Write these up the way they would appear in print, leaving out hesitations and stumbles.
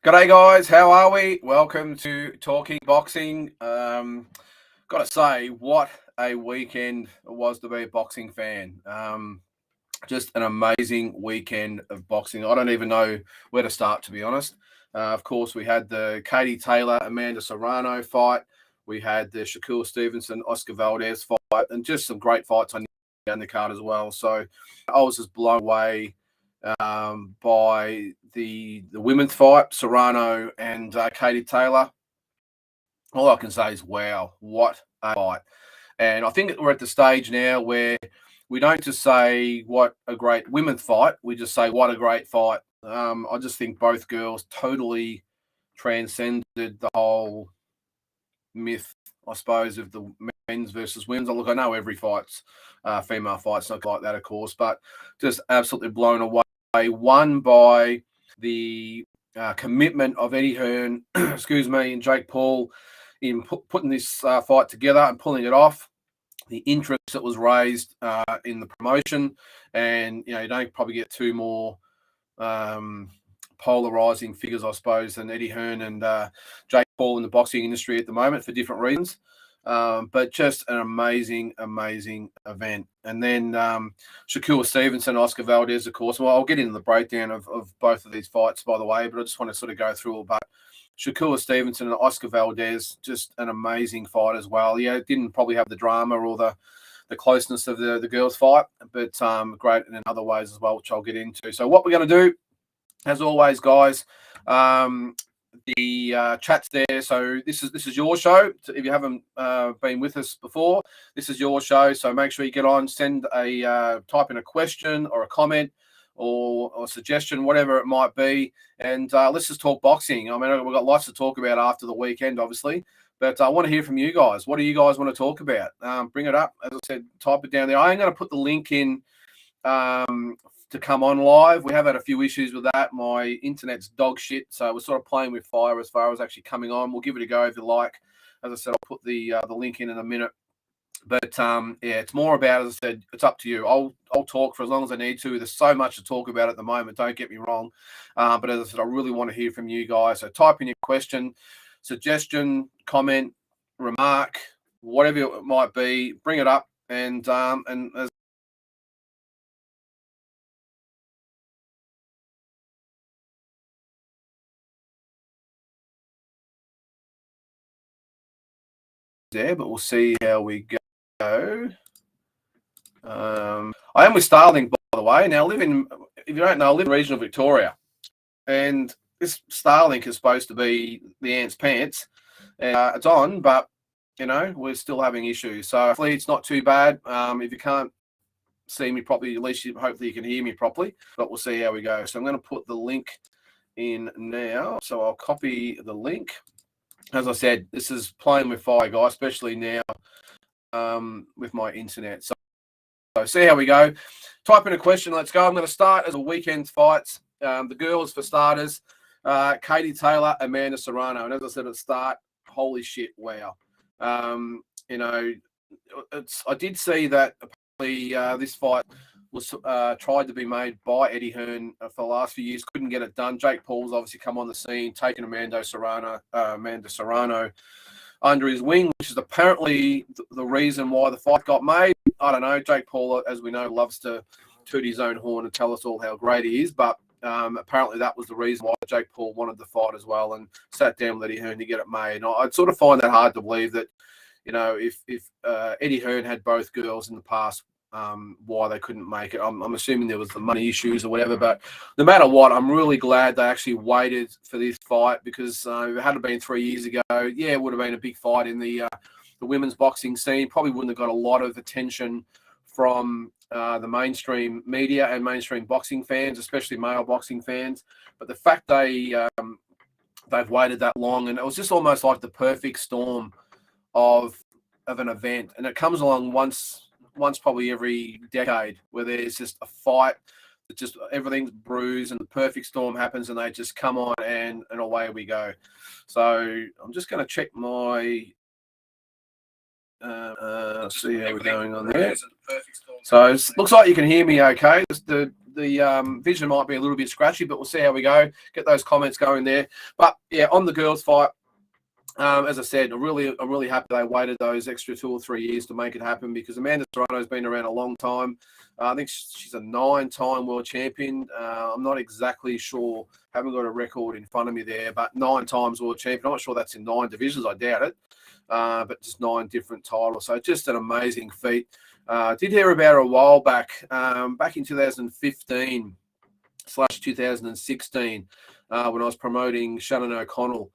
G'day guys, how are we? Welcome to Talking Boxing. Got to say, what a weekend it was to be a boxing fan. Just an amazing weekend of boxing. I don't even know where to start, to be honest. Of course, we had the Katie Taylor, Amanda Serrano fight. We had the Shaquille Stevenson, Oscar Valdez fight, and just some great fights on the card as well. So I was just blown away by the women's fight, Serrano and Katie Taylor. All I can say is, wow, what a fight. And I think we're at the stage now where we don't just say what a great women's fight, we just say what a great fight. I just think both girls totally transcended the whole myth, I suppose, of the men's versus women's. Look, I know every fight's female fight's not like that, of course, but just absolutely blown away. Won by the commitment of Eddie Hearn, excuse me, and Jake Paul in putting this fight together and pulling it off. The interest that was raised in the promotion, and you don't probably get two more polarizing figures, I suppose, than Eddie Hearn and Jake Paul in the boxing industry at the moment for different reasons. But just an amazing event. And then Shaquille Stevenson, Oscar Valdez, of course. Well, I'll get into the breakdown of both of these fights, by the way, but I just want to sort of go through all. But Shaquille Stevenson and Oscar Valdez, just an amazing fight as well. Yeah, it didn't probably have the drama or the closeness of the girls' fight, but great in other ways as well, which I'll get into. So what we're going to do, as always, guys, the chat's there. So this is your show. If you haven't been with us before, this is your show. So make sure you get on, send a type in a question or a comment or a suggestion, whatever it might be, and let's just talk boxing. I mean, we've got lots to talk about after the weekend, obviously, but I want to hear from you guys. What do you guys want to talk about? Bring it up. As I said, type it down there. I'm going to put the link in to come on live. We have had a few issues with that. My internet's dog shit, so we're sort of playing with fire as far as actually coming on. We'll give it a go if you like. As I said, I'll put the link in a minute. But yeah, it's more about, as I said, it's up to you. I'll talk for as long as I need to. There's so much to talk about at the moment, don't get me wrong. But as I said, I really want to hear from you guys. So type in your question, suggestion, comment, remark, whatever it might be, bring it up. And as there, but we'll see how we go. I am with Starling, by the way. Now, if you don't know, I live in regional Victoria, and this Starlink is supposed to be the ant's pants. It's on, but we're still having issues. So hopefully it's not too bad. If you can't see me properly, at least hopefully you can hear me properly. But we'll see how we go. So I'm going to put the link in now. So I'll copy the link. As I said, this is playing with fire, guys, especially now with my internet. So see how we go. Type in a question. Let's go. I'm going to start as a weekend fights. The girls, for starters, Katie Taylor, Amanda Serrano. And as I said at the start, holy shit, wow. I did see that apparently this fight was tried to be made by Eddie Hearn for the last few years. Couldn't get it done. Jake Paul's obviously come on the scene, taken Amanda Serrano under his wing, which is apparently the reason why the fight got made. I don't know. Jake Paul, as we know, loves to toot his own horn and tell us all how great he is, but apparently that was the reason why Jake Paul wanted the fight as well and sat down with Eddie Hearn to get it made. And I'd sort of find that hard to believe that, if Eddie Hearn had both girls in the past, why they couldn't make it. I'm assuming there was the money issues or whatever, but no matter what, I'm really glad they actually waited for this fight, because if it had been 3 years ago, yeah, it would have been a big fight in the women's boxing scene. Probably wouldn't have got a lot of attention from the mainstream media and mainstream boxing fans, especially male boxing fans. But the fact they've waited that long, and it was just almost like the perfect storm of an event, and it comes along once probably every decade, where there's just a fight that just everything's bruised and the perfect storm happens and they just come on and away we go. So I'm just going to check my see how we're going on there. So it looks like you can hear me okay. Just the vision might be a little bit scratchy, but we'll see how we go. Get those comments going there. But yeah, on the girls' fight, as I said, I'm really happy they waited those extra 2 or 3 years to make it happen, because Amanda Serrano's been around a long time. I think she's a 9-time world champion. I'm not exactly sure. Haven't got a record in front of me there, but 9 times world champion. I'm not sure that's in 9 divisions. I doubt it. But just 9 different titles. So just an amazing feat. Did hear about her a while back in 2015/2016, when I was promoting Shannon O'Connell.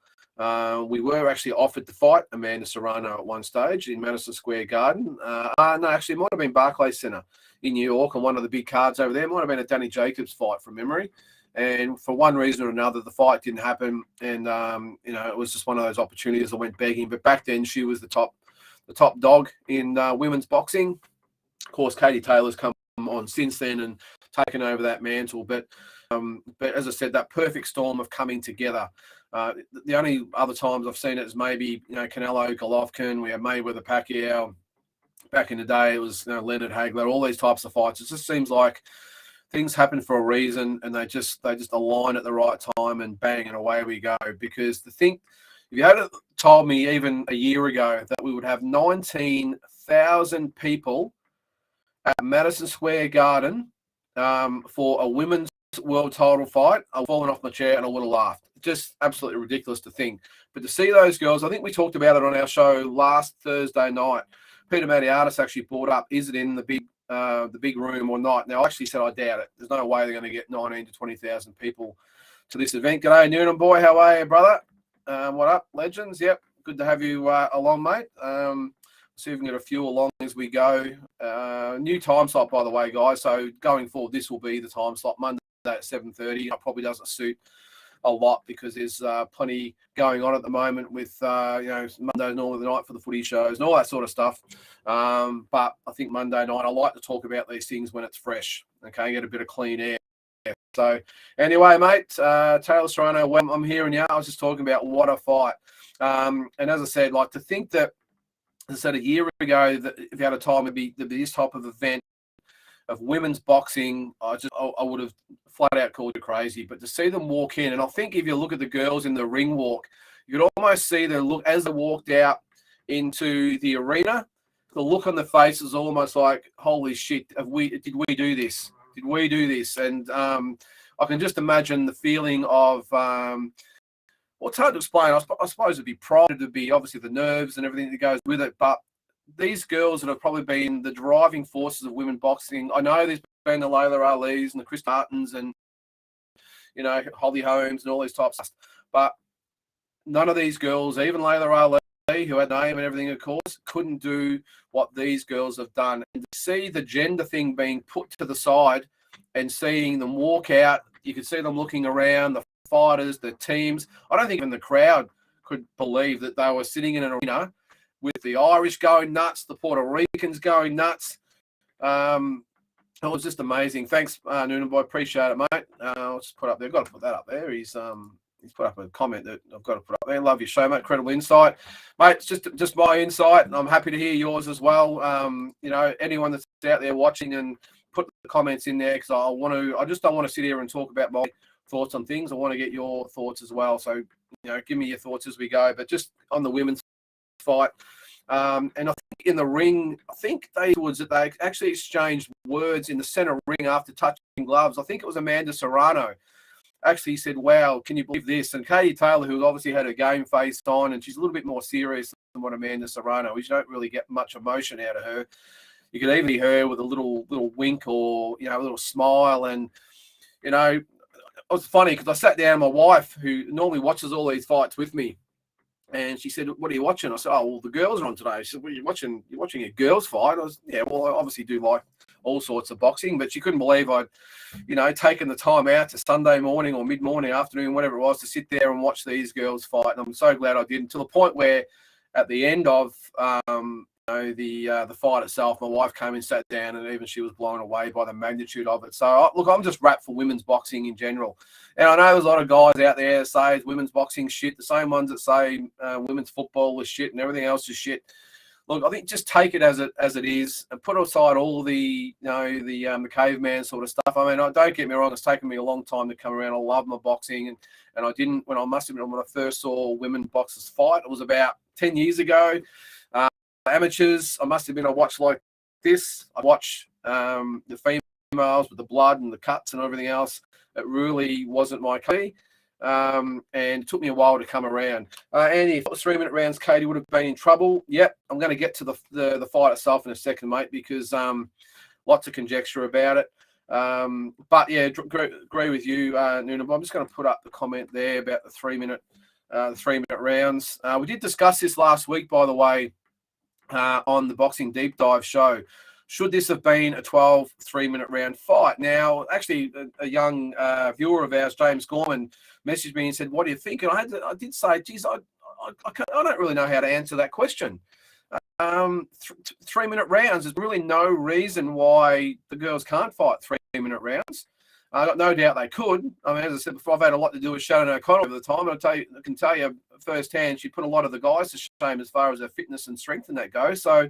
We were actually offered to fight Amanda Serrano at one stage in Madison Square Garden. No, actually, it might have been Barclays Center in New York, on one of the big cards over there. It might have been a Danny Jacobs fight from memory. And for one reason or another, the fight didn't happen. And, it was just one of those opportunities that went begging. But back then, she was the top dog in women's boxing. Of course, Katie Taylor's come on since then and taken over that mantle. But as I said, that perfect storm of coming together. The only other times I've seen it is maybe, Canelo, Golovkin. We had Mayweather, Pacquiao. Back in the day, it was Leonard Hagler. All these types of fights. It just seems like things happen for a reason, and they just align at the right time, and bang, and away we go. Because if you had told me even a year ago that we would have 19,000 people at Madison Square Garden for a women's world title fight, I've fallen off my chair and I would have laughed. Just absolutely ridiculous to think. But to see those girls, I think we talked about it on our show last Thursday night. Peter Matiatis actually brought up, is it in the big room or not? Now, I actually said I doubt it. There's no way they're going to get 19 to 20,000 people to this event. G'day, Noonan boy. How are you, brother? What up, legends? Yep, good to have you along, mate. See if we can get a few along as we go. New time slot, by the way, guys. So going forward, this will be the time slot, Monday at 7:30. It probably doesn't suit a lot because there's plenty going on at the moment with Monday's normally the night for the footy shows and all that sort of stuff. But I think Monday night, I like to talk about these things when it's fresh. Okay, get a bit of clean air. So anyway, mate, Taylor Serrano, when I'm hearing you, I was just talking about what a fight. And as I said, like to think that, as I said a year ago, that if you had a time, there'd be this type of event of women's boxing, I would have flat out called you crazy. But to see them walk in, and I think if you look at the girls in the ring walk, you could almost see the look as they walked out into the arena. The look on the face is almost like, holy shit, did we do this? Did we do this? And I can just imagine the feeling of, well, it's hard to explain. I suppose it'd be pride, it'd be obviously the nerves and everything that goes with it. But these girls that have probably been the driving forces of women boxing, I know there's been the Layla Ali's and the Chris Martins and, Holly Holmes and all these types of stuff. But none of these girls, even Layla Ali, who had a name and everything, of course, couldn't do what these girls have done. And to see the gender thing being put to the side and seeing them walk out, you could see them looking around, the fighters, the teams. I don't think even the crowd could believe that they were sitting in an arena with the Irish going nuts, the Puerto Ricans going nuts. It was just amazing. Thanks, Noonan boy. Appreciate it, mate. I'll just put up there. I've got to put that up there. He's put up a comment that I've got to put up there. Love your show, mate. Incredible insight. Mate, it's just my insight. I'm happy to hear yours as well. Anyone that's out there watching, and put the comments in there, because I just don't want to sit here and talk about my thoughts on things. I want to get your thoughts as well. So, give me your thoughts as we go. But just on the women's fight, and I think in the ring, they actually exchanged words in the center ring after touching gloves. I think it was Amanda Serrano actually said, "Wow, can you believe this?" And Katie Taylor, who obviously had her game face on, and she's a little bit more serious than what Amanda Serrano is. You don't really get much emotion out of her. You could even see her with a little wink or a little smile, and it was funny because I sat down with my wife, who normally watches all these fights with me. And she said, "What are you watching?" I said, "Oh, well, the girls are on today." She said, "Well, you're watching a girls fight?" I was, "Yeah, well, I obviously do like all sorts of boxing," but she couldn't believe I'd, taken the time out to Sunday morning or mid-morning, afternoon, whatever it was, to sit there and watch these girls fight. And I'm so glad I did, until the point where at the end of the fight itself, my wife came and sat down, and even she was blown away by the magnitude of it. So, look, I'm just wrapped for women's boxing in general. And I know there's a lot of guys out there that say women's boxing shit, the same ones that say women's football is shit and everything else is shit. look, I think just take it as it is, and put aside all the the caveman sort of stuff. I mean, don't get me wrong, it's taken me a long time to come around. I love my boxing, and I didn't when I first saw women boxers fight. It was about 10 years ago. Amateurs, I must admit, I watched like this. I watch the females with the blood and the cuts and everything else. It really wasn't my key. And it took me a while to come around. Andy, if it was 3-minute rounds, Katie would have been in trouble. Yep, I'm going to get to the fight itself in a second, mate, because lots of conjecture about it. But yeah, agree with you, Noonan. I'm just going to put up the comment there about the 3-minute rounds. We did discuss this last week, by the way, on the Boxing Deep Dive show. Should this have been a 12 3-minute round fight? Now, actually, a young viewer of ours, James Gorman, messaged me and said, "What do you think?" And I did say, "Geez, I don't really know how to answer that question." 3-minute rounds. There's really no reason why the girls can't fight 3-minute rounds. I got no doubt they could. I mean, as I said before, I've had a lot to do with Shannon O'Connell over the time. I can tell you firsthand, she put a lot of the guys to shame as far as her fitness and strength and that goes. So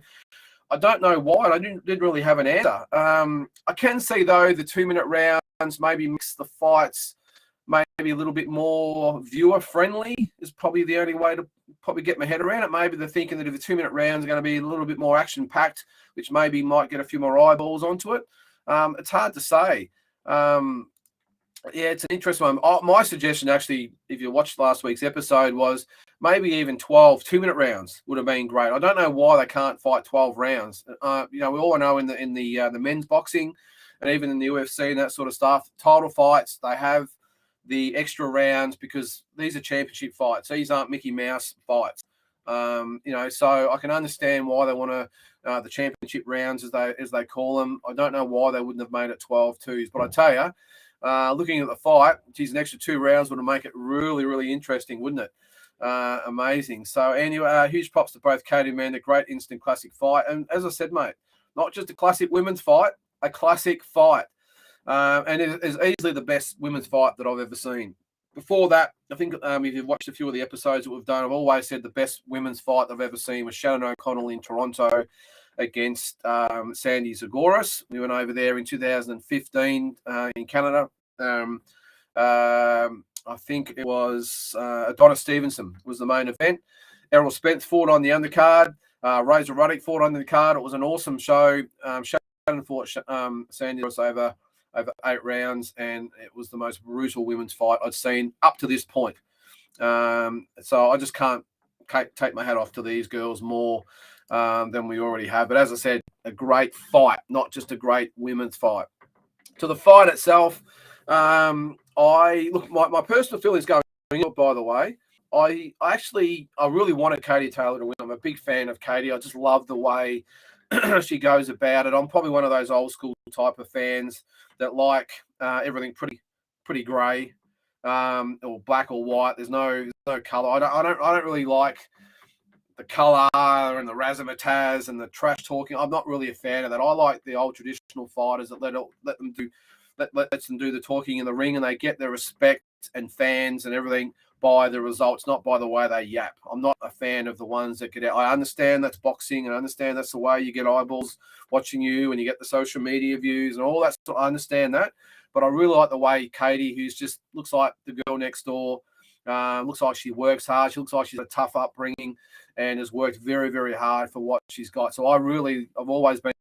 I don't know why. I didn't really have an answer. I can see, though, the 2-minute rounds maybe mix the fights maybe a little bit more viewer-friendly is probably the only way to probably get my head around it. Maybe they're thinking that if the 2-minute rounds are going to be a little bit more action-packed, which maybe might get a few more eyeballs onto it. It's hard to say. Yeah, it's an interesting one. My suggestion, actually, if you watched last week's episode, was maybe even 12 2-minute rounds would have been great. I don't know why they can't fight 12 rounds. We all know in the men's boxing and even in the UFC and that sort of stuff, title fights, they have the extra rounds because these are championship fights. These aren't Mickey Mouse fights. So I can understand why they want to the championship rounds as they call them. I don't know why they wouldn't have made it 12 twos, but I tell you, looking at the fight, geez, an extra 2 rounds would make it really, really interesting, wouldn't it? Amazing. So anyway, huge props to both Katie and Amanda. Great instant classic fight. And as I said, mate, not just a classic women's fight, a classic fight. And it is easily the best women's fight that I've ever seen. Before that, I think if you've watched a few of the episodes that we've done, I've always said the best women's fight I've ever seen was Shannon O'Connell in Toronto against Sandy Zagoras. We went over there in 2015 in Canada. I think it was Adonis Stevenson was the main event. Errol Spence fought on the undercard. Razor Ruddock fought on the card. It was an awesome show. Shannon fought Sandy Zagoras over 8 rounds, and it was the most brutal women's fight I'd seen up to this point. So I just can't take my hat off to these girls more than we already have. But as I said, a great fight, not just a great women's fight. To the fight itself, my personal feelings going on, by the way, I really wanted Katie Taylor to win. I'm a big fan of Katie. I just love the way she goes about it. I'm probably one of those old school type of fans that like everything pretty grey, or black or white. There's no colour. I don't really like the colour and the razzmatazz and the trash talking. I'm not really a fan of that. I like the old traditional fighters that let them do the talking in the ring, and they get their respect and fans and everything by the results, not by the way they yap. I'm not a fan of the ones that get out. I understand that's boxing, and I understand that's the way you get eyeballs watching you, and you get the social media views and all that. So I understand that, but I really like the way Katie, who's just looks like the girl next door, looks like she works hard. She looks like she's a tough upbringing and has worked very, very hard for what she's got. So I've always been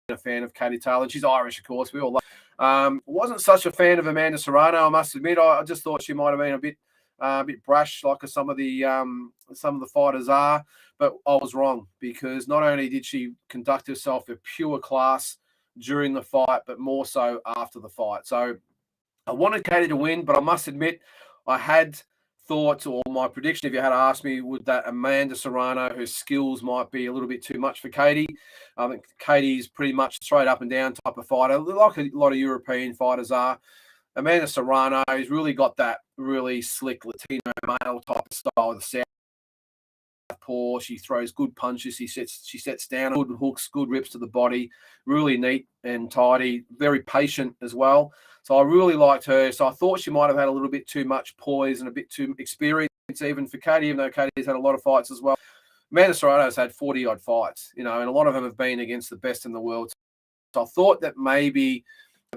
a fan of Katie Taylor. She's Irish, of course. We all love. Wasn't such a fan of Amanda Serrano, I must admit. I just thought she might have been a bit brash, like some of the fighters are, but I was wrong, because not only did she conduct herself with pure class during the fight, but more so after the fight. So I wanted Katie to win, but I must admit I had thoughts, or my prediction, if you had asked me, would that Amanda Serrano, her skills might be a little bit too much for Katie. I think Katie's pretty much straight up and down type of fighter, like a lot of European fighters are. Amanda Serrano has really got that really slick Latino male type of style of the southpaw. She throws good punches. She sets down good hooks, good rips to the body. Really neat and tidy. Very patient as well. So I really liked her. So I thought she might have had a little bit too much poise and a bit too experience even for Katie, even though Katie's had a lot of fights as well. Amanda Serrano's had 40-odd fights, and a lot of them have been against the best in the world. So I thought that maybe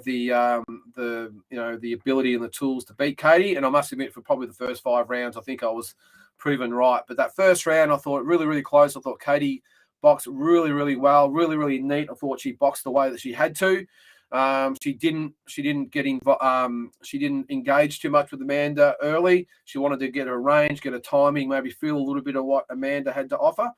the ability and the tools to beat Katie, and I must admit, for probably the first 5 rounds, I think I was proven right. But that first round, I thought really, really close. I thought Katie boxed really, really well, really, really neat. I thought she boxed the way that she had to. She didn't engage too much with Amanda early. She wanted to get her range, get her timing, maybe feel a little bit of what Amanda had to offer.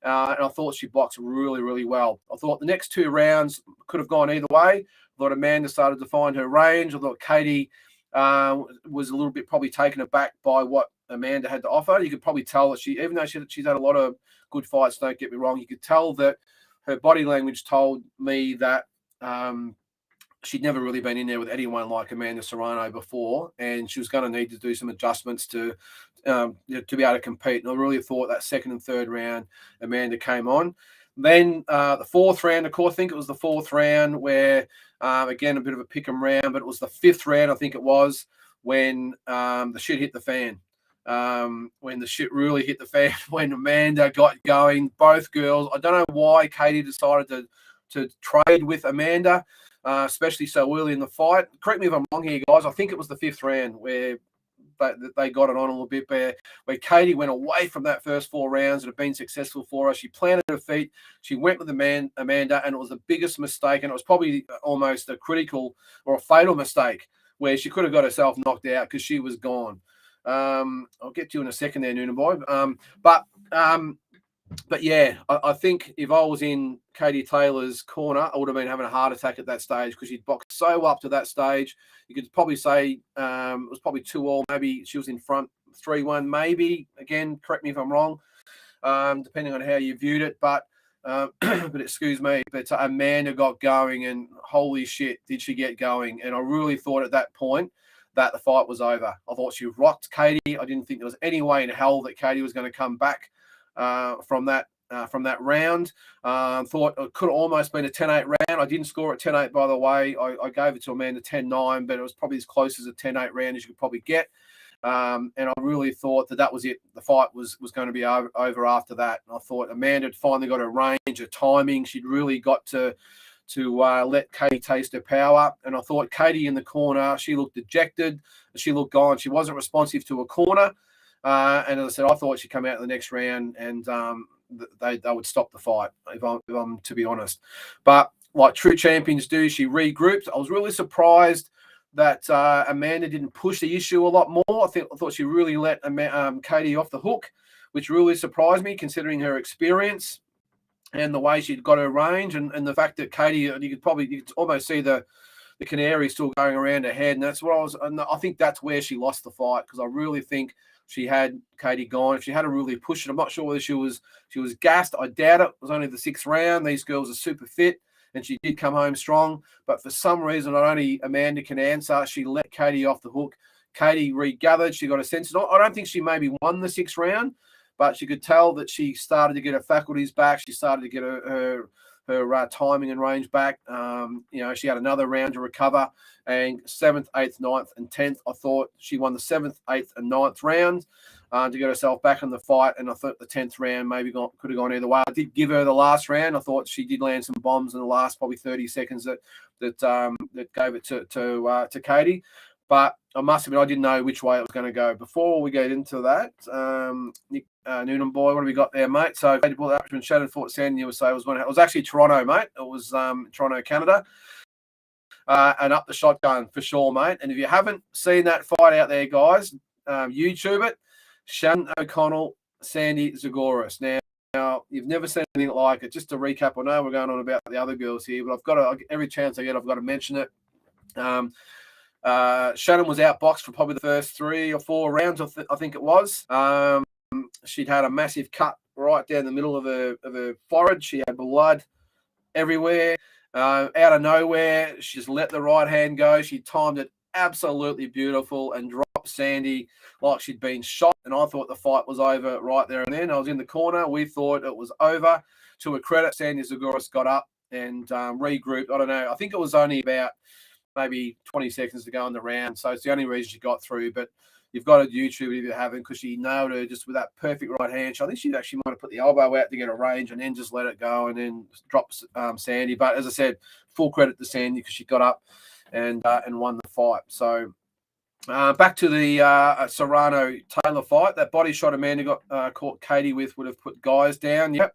And I thought she boxed really, really well. I thought the next 2 rounds could have gone either way. I thought Amanda started to find her range. I thought Katie was a little bit probably taken aback by what Amanda had to offer. You could probably tell that even though she's had a lot of good fights, don't get me wrong, you could tell that her body language told me that she'd never really been in there with anyone like Amanda Serrano before, and she was going to need to do some adjustments to be able to compete. And I really thought that second and third round, Amanda came on. Then the 4th round, of course, I think it was the 4th round where, again, a bit of a pick 'em round, but it was the 5th round, I think it was, when the shit hit the fan. When the shit really hit the fan, when Amanda got going, both girls. I don't know why Katie decided to trade with Amanda, especially so early in the fight. Correct me if I'm wrong here, guys. I think it was the 5th round where they got it on a little bit, where Katie went away from that first 4 rounds that had been successful for her. She planted her feet. She went with Amanda, and it was the biggest mistake, and it was probably almost a critical or a fatal mistake where she could have got herself knocked out because she was gone. I'll get to you in a second there, Noonan boy. But yeah, I think if I was in Katie Taylor's corner, I would have been having a heart attack at that stage because she'd boxed so up to that stage. You could probably say it was probably 2-2. Maybe she was in front 3-1. Maybe, again, correct me if I'm wrong, depending on how you viewed it. But excuse me. But Amanda got going, and holy shit, did she get going? And I really thought at that point that the fight was over. I thought she rocked Katie. I didn't think there was any way in hell that Katie was going to come back from that round. Thought it could have almost been a 10-8 round. I didn't score it 10-8, by the way. I gave it to Amanda 10-9, but it was probably as close as a 10-8 round as you could probably get. And I really thought that was it. The fight was going to be over after that. And I thought Amanda had finally got her range, her timing. She'd really got to let Katie taste her power. And I thought Katie in the corner, she looked dejected. She looked gone. She wasn't responsive to a corner. And as I said, I thought she'd come out in the next round and they would stop the fight, if I'm to be honest. But like true champions do, she regrouped. I was really surprised that Amanda didn't push the issue a lot more. I thought she really let Katie off the hook, which really surprised me considering her experience and the way she'd got her range and the fact that Katie, you could almost see the canary still going around her head. And I think that's where she lost the fight, because I really think she had Katie gone. If she had to really push it, I'm not sure whether she was gassed. I doubt it. It was only the 6th round. These girls are super fit, and she did come home strong. But for some reason, not only Amanda can answer, she let Katie off the hook. Katie regathered. She got a sense. I don't think she maybe won the 6th round, but she could tell that she started to get her faculties back. She started to get her timing and range back. She had another round to recover, and 7th, 8th, 9th, and 10th. I thought she won the 7th, 8th, and 9th round to get herself back in the fight, and I thought the 10th round maybe could have gone either way. I did give her the last round. I thought she did land some bombs in the last probably 30 seconds that gave it to Katie. But I must admit, I didn't know which way it was going to go. Before we get into that, Nick Noonan boy, what have we got there, mate? So, Shannon fought San USA. It was actually Toronto, mate. It was Toronto, Canada. And up the shotgun for sure, mate. And if you haven't seen that fight out there, guys, YouTube it. Shannon O'Connell, Sandy Zagoras. Now, you've never seen anything like it. Just to recap, I know we're going on about the other girls here, but I've got to, every chance I get, I've got to mention it. Shannon was outboxed for probably the first 3 or 4 rounds, I think it was. She'd had a massive cut right down the middle of her forehead. She had blood everywhere. Out of nowhere, she just let the right hand go. She timed it absolutely beautiful and dropped Sandy like she'd been shot. And I thought the fight was over right there and then. I was in the corner. We thought it was over. To her credit, Sandy Zagoras got up and regrouped. I don't know. I think it was only about maybe 20 seconds to go in the round. So it's the only reason she got through. But You've got to YouTube it if you haven't, because she nailed her just with that perfect right hand. I think she actually might have put the elbow out to get a range and then just let it go and then drop Sandy. But as I said, full credit to Sandy because she got up and won the fight. So back to the Serrano Taylor fight. That body shot Amanda got caught Katie with would have put guys down. Yep.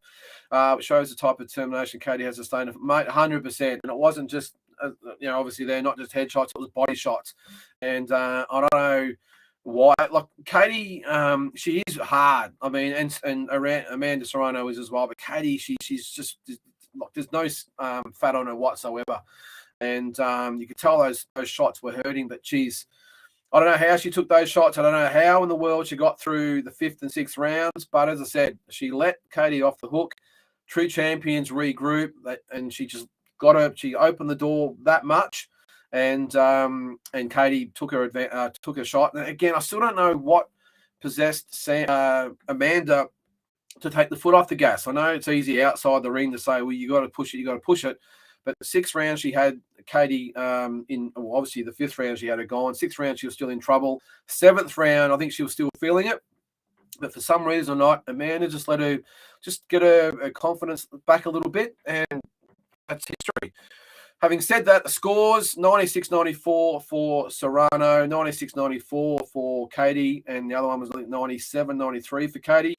It shows the type of determination Katie has sustained. Mate, 100%. And it wasn't just, obviously they're not just headshots, it was body shots. And I don't know why. Like Katie, she is hard. I mean, and Amanda Serrano is as well. But Katie, she's just, like, there's no fat on her whatsoever. And you could tell those shots were hurting, but she's, I don't know how she took those shots. I don't know how in the world she got through the 5th and 6th rounds. But as I said, she let Katie off the hook. True champions regroup, and she just she opened the door that much, and Katie took her shot. And again, I still don't know what possessed Amanda to take the foot off the gas. I know it's easy outside the ring to say, well, you got to push it. But the 6th round, she had Katie obviously the 5th round, she had her gone. 6th round, she was still in trouble. 7th round, I think she was still feeling it. But for some reason or not, Amanda just let her get her confidence back a little bit, and that's history. Having said that, the scores, 96-94 for Serrano, 96-94 for Katie, and the other one was 97-93 for Katie.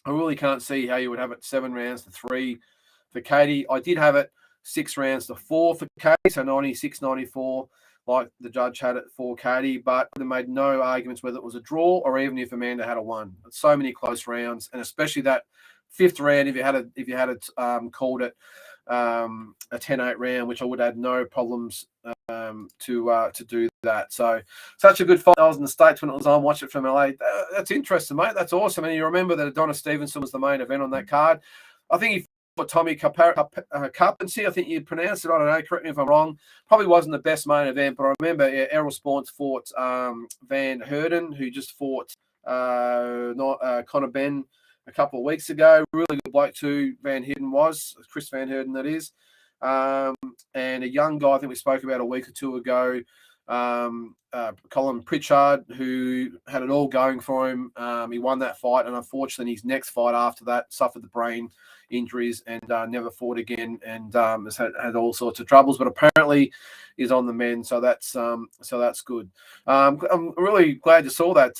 I really can't see how you would have it 7 rounds to 3 for Katie. I did have it 6 rounds to 4 for Katie, so 96-94, like the judge had it for Katie, but they made no arguments whether it was a draw or even if Amanda had a 1. So many close rounds, and especially that 5th round, if you had called it a 10-8 round, which I would have had no problems to do that. So such a good fight. I was in the States when it was on. Watch it from LA. That's interesting, mate. That's awesome. And you remember that Adonis Stevenson was the main event on that card. I think he fought Tommy Carpenter, I think you pronounced it. I don't know. Correct me if I'm wrong. Probably wasn't the best main event, but I remember Errol Sports fought Van Herden, who just fought Conor Benn a couple of weeks ago. Really good bloke too, Van Herden was. Chris Van Herden, that is. And a young guy I think we spoke about a week or two ago, Colin Pritchard, who had it all going for him. He won that fight, and unfortunately his next fight after that suffered the brain injuries and never fought again, and has had all sorts of troubles, but apparently is on the mend, so that's good. I'm really glad you saw that,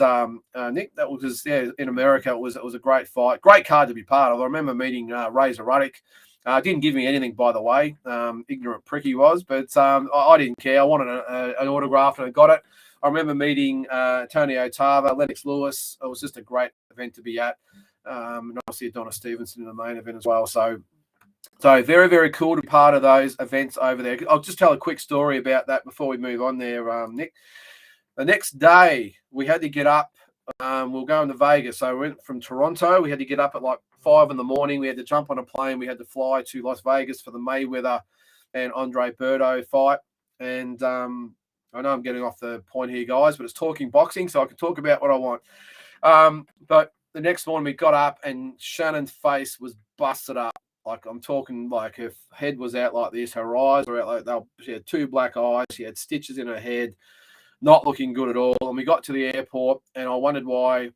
Nick. That was in America. It was a great fight, great card to be part of. I remember meeting Razor Ruddock. Didn't give me anything, by the way. Ignorant prick he was, but I didn't care. I wanted an autograph, and I got it. I remember meeting Tony Otava, Lennox Lewis. It was just a great event to be at. And obviously Adonis Stevenson in the main event as well. So very, very cool to be part of those events over there. I'll just tell a quick story about that before we move on there, Nick. The next day, we had to get up. We were going to Vegas. So we went from Toronto. We had to get up at like 5 in the morning. We had to jump on a plane. We had to fly to Las Vegas for the Mayweather and Andre Berto fight. And I know I'm getting off the point here, guys, but it's talking boxing, so I can talk about what I want. But the next morning we got up and Shannon's face was busted up. Like, I'm talking like her head was out like this. Her eyes were out like she had 2 black eyes. She had stitches in her head. Not looking good at all. And we got to the airport, and I wondered why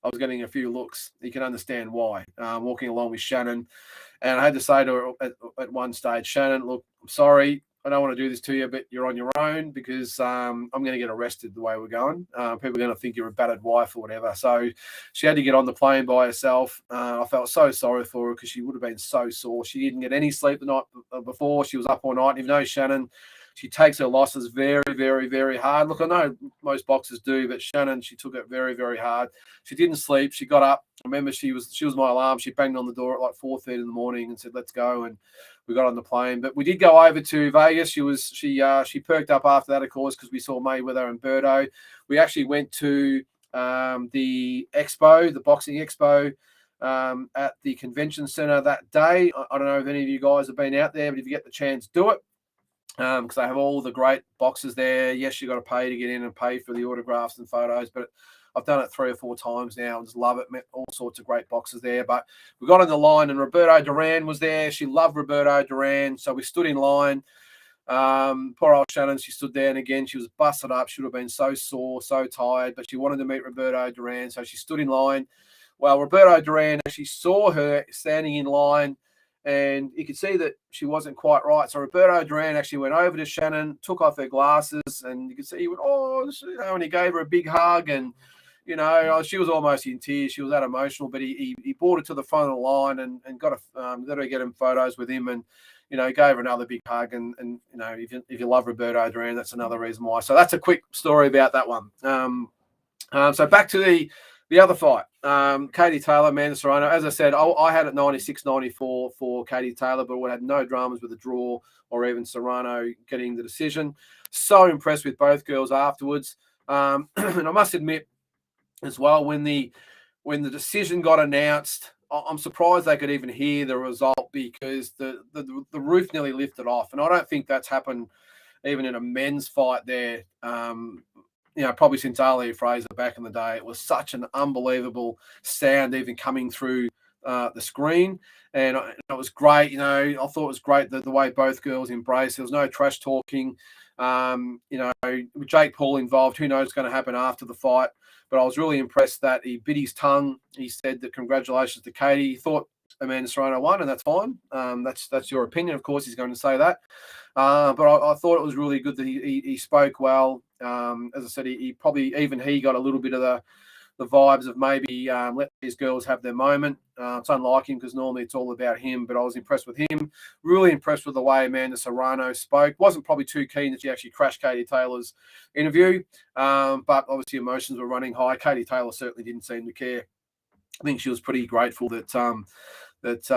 I was getting a few looks. You can understand why. Walking along with Shannon, and I had to say to her at one stage, Shannon, look, I'm sorry. I don't want to do this to you, but you're on your own because I'm going to get arrested the way we're going. People are going to think you're a battered wife or whatever. So she had to get on the plane by herself. I felt so sorry for her because she would have been so sore. She didn't get any sleep the night before. She was up all night. Even though Shannon, she takes her losses very, very, very hard. Look, I know most boxers do, but Shannon, she took it very, very hard. She didn't sleep. She got up. I remember she was my alarm. She banged on the door at like 4:30 in the morning and said, "Let's go." And we got on the plane. But we did go over to Vegas. She perked up after that, of course, because we saw Mayweather and Berto. We actually went to the expo, the boxing expo, at the convention center that day. I don't know if any of you guys have been out there, but if you get the chance, do it. Because they have all the great boxers there. Yes, you got to pay to get in and pay for the autographs and photos, but I've done it 3 or 4 times now and just love it. Met all sorts of great boxers there. But we got on the line and Roberto Duran was there. She loved Roberto Duran. So we stood in line. Poor old Shannon, she stood there, and again, she was busted up. She would have been so sore, so tired, but she wanted to meet Roberto Duran, so she stood in line. Well, Roberto Duran actually saw her standing in line, and you could see that she wasn't quite right. So Roberto Duran actually went over to Shannon, took off her glasses, and you could see he went, and he gave her a big hug, and she was almost in tears. She was that emotional, but he brought her to the front of the line and got her get him photos with him, and gave her another big hug. And if you love Roberto Duran, that's another reason why. So that's a quick story about that one. So back to the other fight, Katie Taylor, Amanda Serrano. As I said, I had it 96-94 for Katie Taylor, but we had no dramas with a draw or even Serrano getting the decision. So impressed with both girls afterwards. And I must admit as well, when the decision got announced, I'm surprised they could even hear the result, because the roof nearly lifted off. And I don't think that's happened even in a men's fight there. Probably since Ali Fraser back in the day. It was such an unbelievable sound even coming through the screen, and it was great. I thought it was great the way both girls embraced. There was no trash talking. With Jake Paul involved, who knows what's going to happen after the fight. But I was really impressed that he bit his tongue. He said that congratulations to Katie. He thought Amanda Serrano won, and that's fine. That's your opinion. Of course, he's going to say that. But I thought it was really good that he spoke well. As I said, he got a little bit of the vibes of maybe let these girls have their moment. It's unlike him, because normally it's all about him, but I was impressed with him. Really impressed with the way Amanda Serrano spoke. Wasn't probably too keen that she actually crashed Katie Taylor's interview, but obviously emotions were running high. Katie Taylor certainly didn't seem to care. I think she was pretty grateful that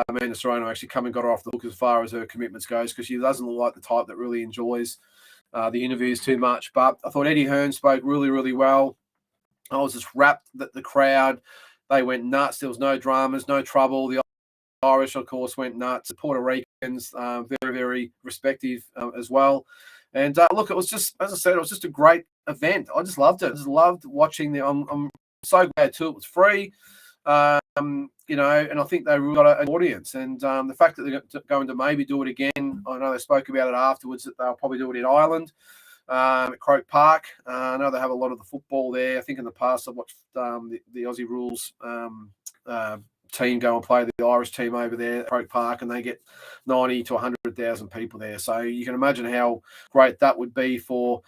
Amanda Serrano actually come and got her off the hook as far as her commitments goes, because she doesn't look like the type that really enjoys the interviews too much. But I thought Eddie Hearn spoke really, really well. I was just wrapped that the crowd, they went nuts. There was no dramas, no trouble. The Irish, of course, went nuts. The Puerto Ricans, very, very respective as well. And look, it was just, as I said, it was just a great event. I just loved it. I just loved watching I'm so glad too. It was free, and I think they really got an audience. And the fact that they're going to maybe do it again, I know they spoke about it afterwards, that they'll probably do it in Ireland. At Croke Park. I know they have a lot of the football there. I think in the past I've watched the Aussie Rules team go and play the Irish team over there at Croke Park, and they get 90 to 100,000 people there. So you can imagine how great that would be for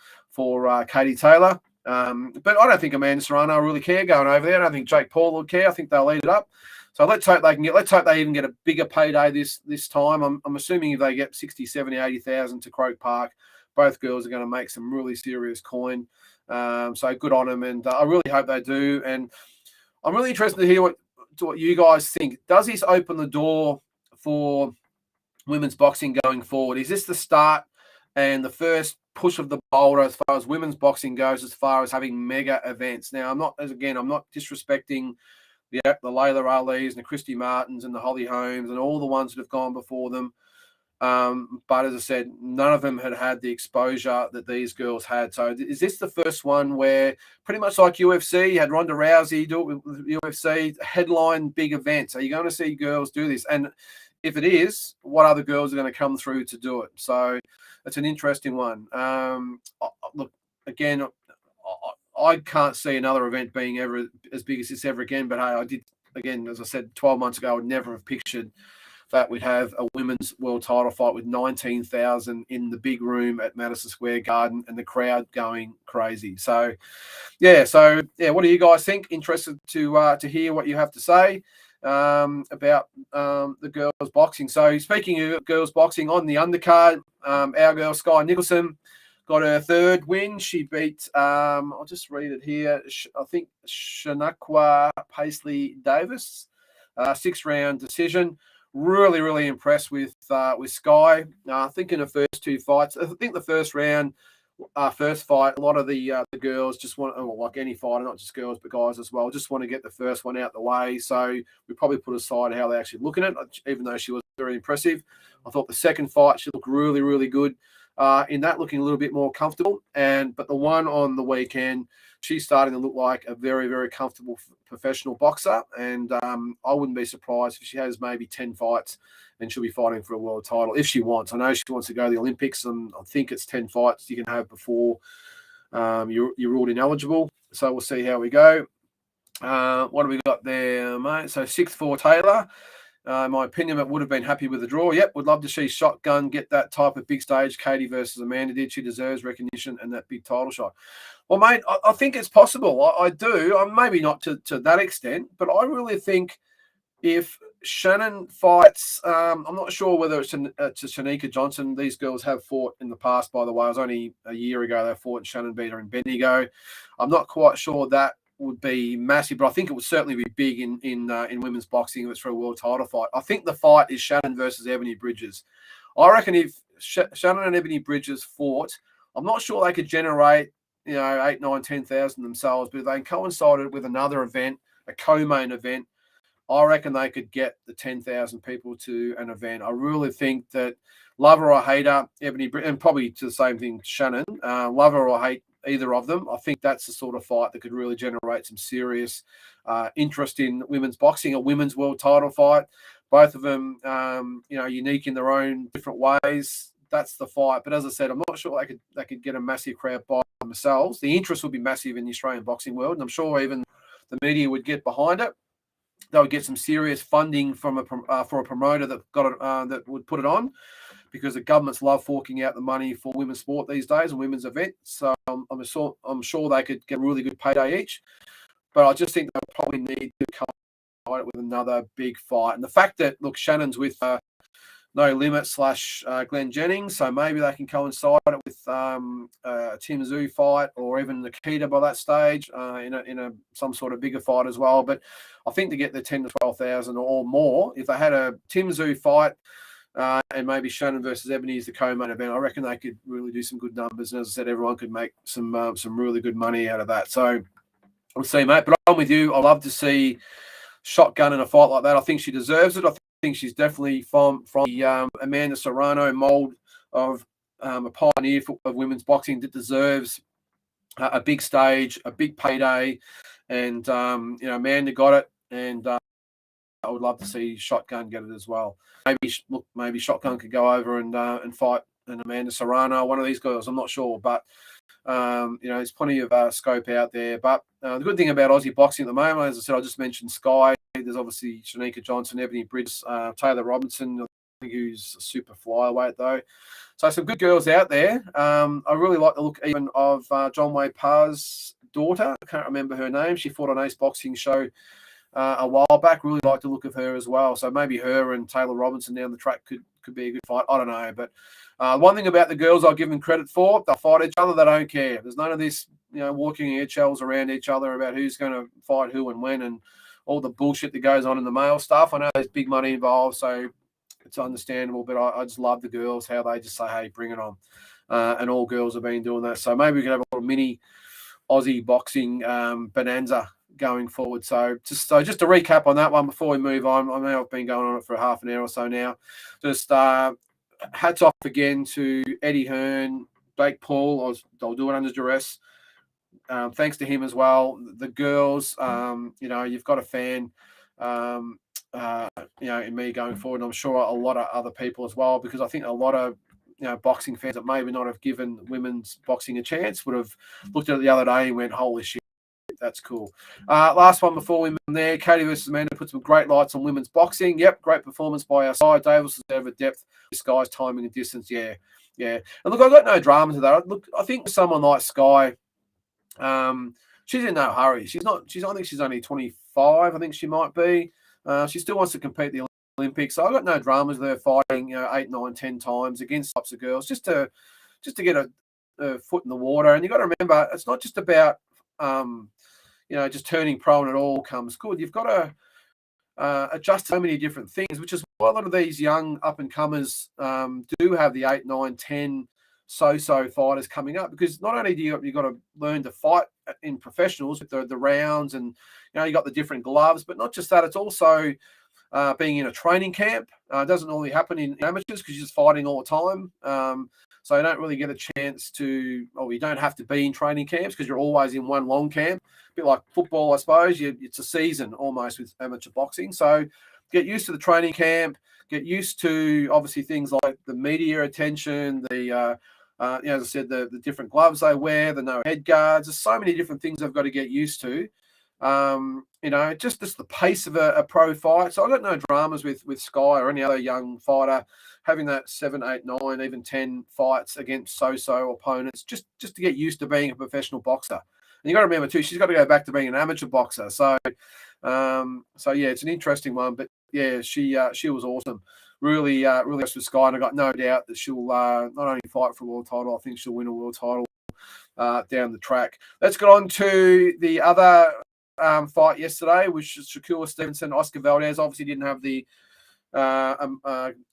Katie Taylor. But I don't think Amanda Serrano really care going over there. I don't think Jake Paul will care. I think they'll eat it up. So let's hope they even get a bigger payday this time. I'm assuming if they get 60, 70, 80,000 to Croke Park, both girls are going to make some really serious coin. So good on them, and I really hope they do. And I'm really interested to hear what you guys think. Does this open the door for women's boxing going forward? Is this the start and the first push of the boulder as far as women's boxing goes, as far as having mega events? Now, I'm not disrespecting the Layla Ali's and the Christy Martins and the Holly Holmes and all the ones that have gone before them. But as I said, none of them had the exposure that these girls had. So is this the first one where, pretty much like UFC, you had Ronda Rousey do it with UFC, headline big events? Are you going to see girls do this? And if it is, what other girls are going to come through to do it? So it's an interesting one. Look, again, I can't see another event being ever as big as this ever again. But hey, I did, again, as I said, 12 months ago, I would never have pictured that we'd have a women's world title fight with 19,000 in the big room at Madison Square Garden and the crowd going crazy. So, what do you guys think? Interested to hear what you have to say about the girls boxing. So speaking of girls boxing, on the undercard, our girl Sky Nicholson got her third win. She beat, I'll just read it here, I think Shanakwa Paisley Davis, 6-round decision. Really, really impressed with Sky. I think in the first two fights, I think the first round, first fight, a lot of the girls just want, like any fighter, not just girls but guys as well, just want to get the first one out the way. So we probably put aside how they actually look at it, even though she was very impressive. I thought the second fight, she looked really, really good. in that, looking a little bit more comfortable. But the one on the weekend, she's starting to look like a very, very comfortable professional boxer. And I wouldn't be surprised if she has maybe 10 fights and she'll be fighting for a world title if she wants. I know she wants to go to the Olympics, and I think it's 10 fights you can have before you're ruled ineligible. So we'll see how we go. What have we got there, mate? So 6-4 Taylor. In my opinion, it would have been happy with the draw. Yep, would love to see Shotgun get that type of big stage Katie versus Amanda did. She deserves recognition and that big title shot. Well, mate, I think it's possible. I do. Maybe not to that extent, but I really think if Shannon fights, I'm not sure whether it's to Shanika Johnson. These girls have fought in the past, by the way. It was only a year ago they fought, and Shannon beat her in Bendigo. I'm not quite sure that would be massive, but I think it would certainly be big in women's boxing if it's for a world title fight. I think the fight is Shannon versus Ebony Bridges. I reckon if Shannon and Ebony Bridges fought, I'm not sure they could generate 8, 9, 10,000 themselves, but if they coincided with another event, a co-main event, I reckon they could get the 10,000 people to an event. I really think that, love her or hate her, Ebony, and probably to the same thing, Shannon, love her or hate either of them, I think that's the sort of fight that could really generate some serious interest in women's boxing, a women's world title fight. Both of them, unique in their own different ways. That's the fight. But as I said, I'm not sure they could get a massive crowd by themselves. The interest would be massive in the Australian boxing world, and I'm sure even the media would get behind it. They would get some serious funding from for a promoter that would put it on, because the governments love forking out the money for women's sport these days and women's events. So I'm sure they could get a really good payday each. But I just think they probably need to come with another big fight. And the fact that, look, Shannon's with No Limit / Glenn Jennings, so maybe they can coincide it with Tim Tszyu fight, or even Nikita by that stage in some sort of bigger fight as well. But I think to get the 10 to 12,000 or more, if they had a Tim Tszyu fight and maybe Shannon versus Ebony is the co-main event, I reckon they could really do some good numbers. And as I said, everyone could make some really good money out of that. So we'll see, mate. But I'm with you. I love to see Shotgun in a fight like that. I think she deserves it. I think she's definitely from the Amanda Serrano mold of a pioneer of women's boxing that deserves a big stage, a big payday, and Amanda got it, and I would love to see Shotgun get it as well. Maybe Shotgun could go over and fight an Amanda Serrano, one of these girls. I'm not sure, but there's plenty of scope out there. But the good thing about Aussie boxing at the moment, as I said, I just mentioned Sky. There's obviously Shanika Johnson, Ebony Bridges, Taylor Robinson, I think, who's a super flyweight though. So some good girls out there. I really like the look even of John Wayne Parr's daughter. I can't remember her name. She fought on Ace Boxing Show a while back. Really like the look of her as well. So maybe her and Taylor Robinson down the track could be a good fight. I don't know. But one thing about the girls I'll give them credit for, they'll fight each other. They don't care. There's none of this, walking eggshells around each other about who's going to fight who and when, and all the bullshit that goes on in the male stuff. I know there's big money involved, so it's understandable, but I just love the girls, how they just say, hey, bring it on. And all girls have been doing that. So maybe we can have a little mini Aussie boxing bonanza going forward. So just to recap on that one before we move on, I know I've been going on it for half an hour or so now. Just hats off again to Eddie Hearn, Blake Paul. I'll do it under duress. Thanks to him as well. The girls, you've got a fan, in me going forward. And I'm sure a lot of other people as well, because I think a lot of boxing fans that maybe not have given women's boxing a chance would have looked at it the other day and went, holy shit, that's cool. Last one before we move on there, Katie versus Amanda put some great lights on women's boxing. Yep, great performance by our side. Davis was over depth, Sky's timing and distance. Yeah. And look, I've got no drama to that. Look, I think someone like Sky, she's in no hurry. I think she's only 25. I think she might be. She still wants to compete the Olympics. So I've got no dramas with her fighting 8, 9, 10 times against types of girls just to get a foot in the water. And you've got to remember, it's not just about just turning pro and it all comes good. You've got to adjust so many different things, which is why a lot of these young up and comers do have the 8, 9, 10 so-so fighters coming up, because not only do you got to learn to fight in professionals with the rounds, and you got the different gloves, but not just that, it's also being in a training camp. It doesn't normally happen in amateurs because you're just fighting all the time. So you don't really get a chance to, or you don't have to be in training camps because you're always in one long camp. A bit like football, I suppose. It's a season almost with amateur boxing. So get used to the training camp, get used to obviously things like the media attention, the as I said, the different gloves they wear, the no head guards. There's so many different things they've got to get used to. Just the pace of a pro fight. So I got no dramas with Sky or any other young fighter having that 7, 8, 9, even 10 fights against so-so opponents, just to get used to being a professional boxer. And you got to remember too, she's got to go back to being an amateur boxer. So yeah, it's an interesting one. But yeah, she was awesome. Really impressed with Sky, and I got no doubt that she'll not only fight for a world title, I think she'll win a world title down the track. Let's get on to the other fight yesterday, which is Shaquille Stevenson, Oscar Valdez. Obviously didn't have the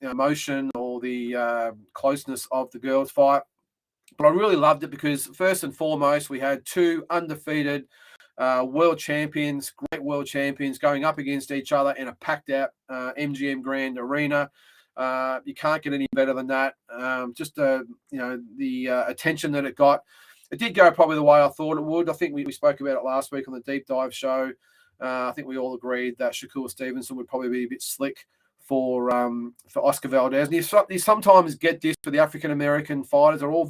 emotion or the closeness of the girls' fight, but I really loved it because first and foremost, we had two undefeated world champions, great world champions, going up against each other in a packed-out MGM Grand Arena. You can't get any better than that. The attention that it got. It did go probably the way I thought it would. I think we spoke about it last week on the Deep Dive show. I think we all agreed that Shakur Stevenson would probably be a bit slick for Oscar Valdez. And you sometimes get this for the African-American fighters. They're all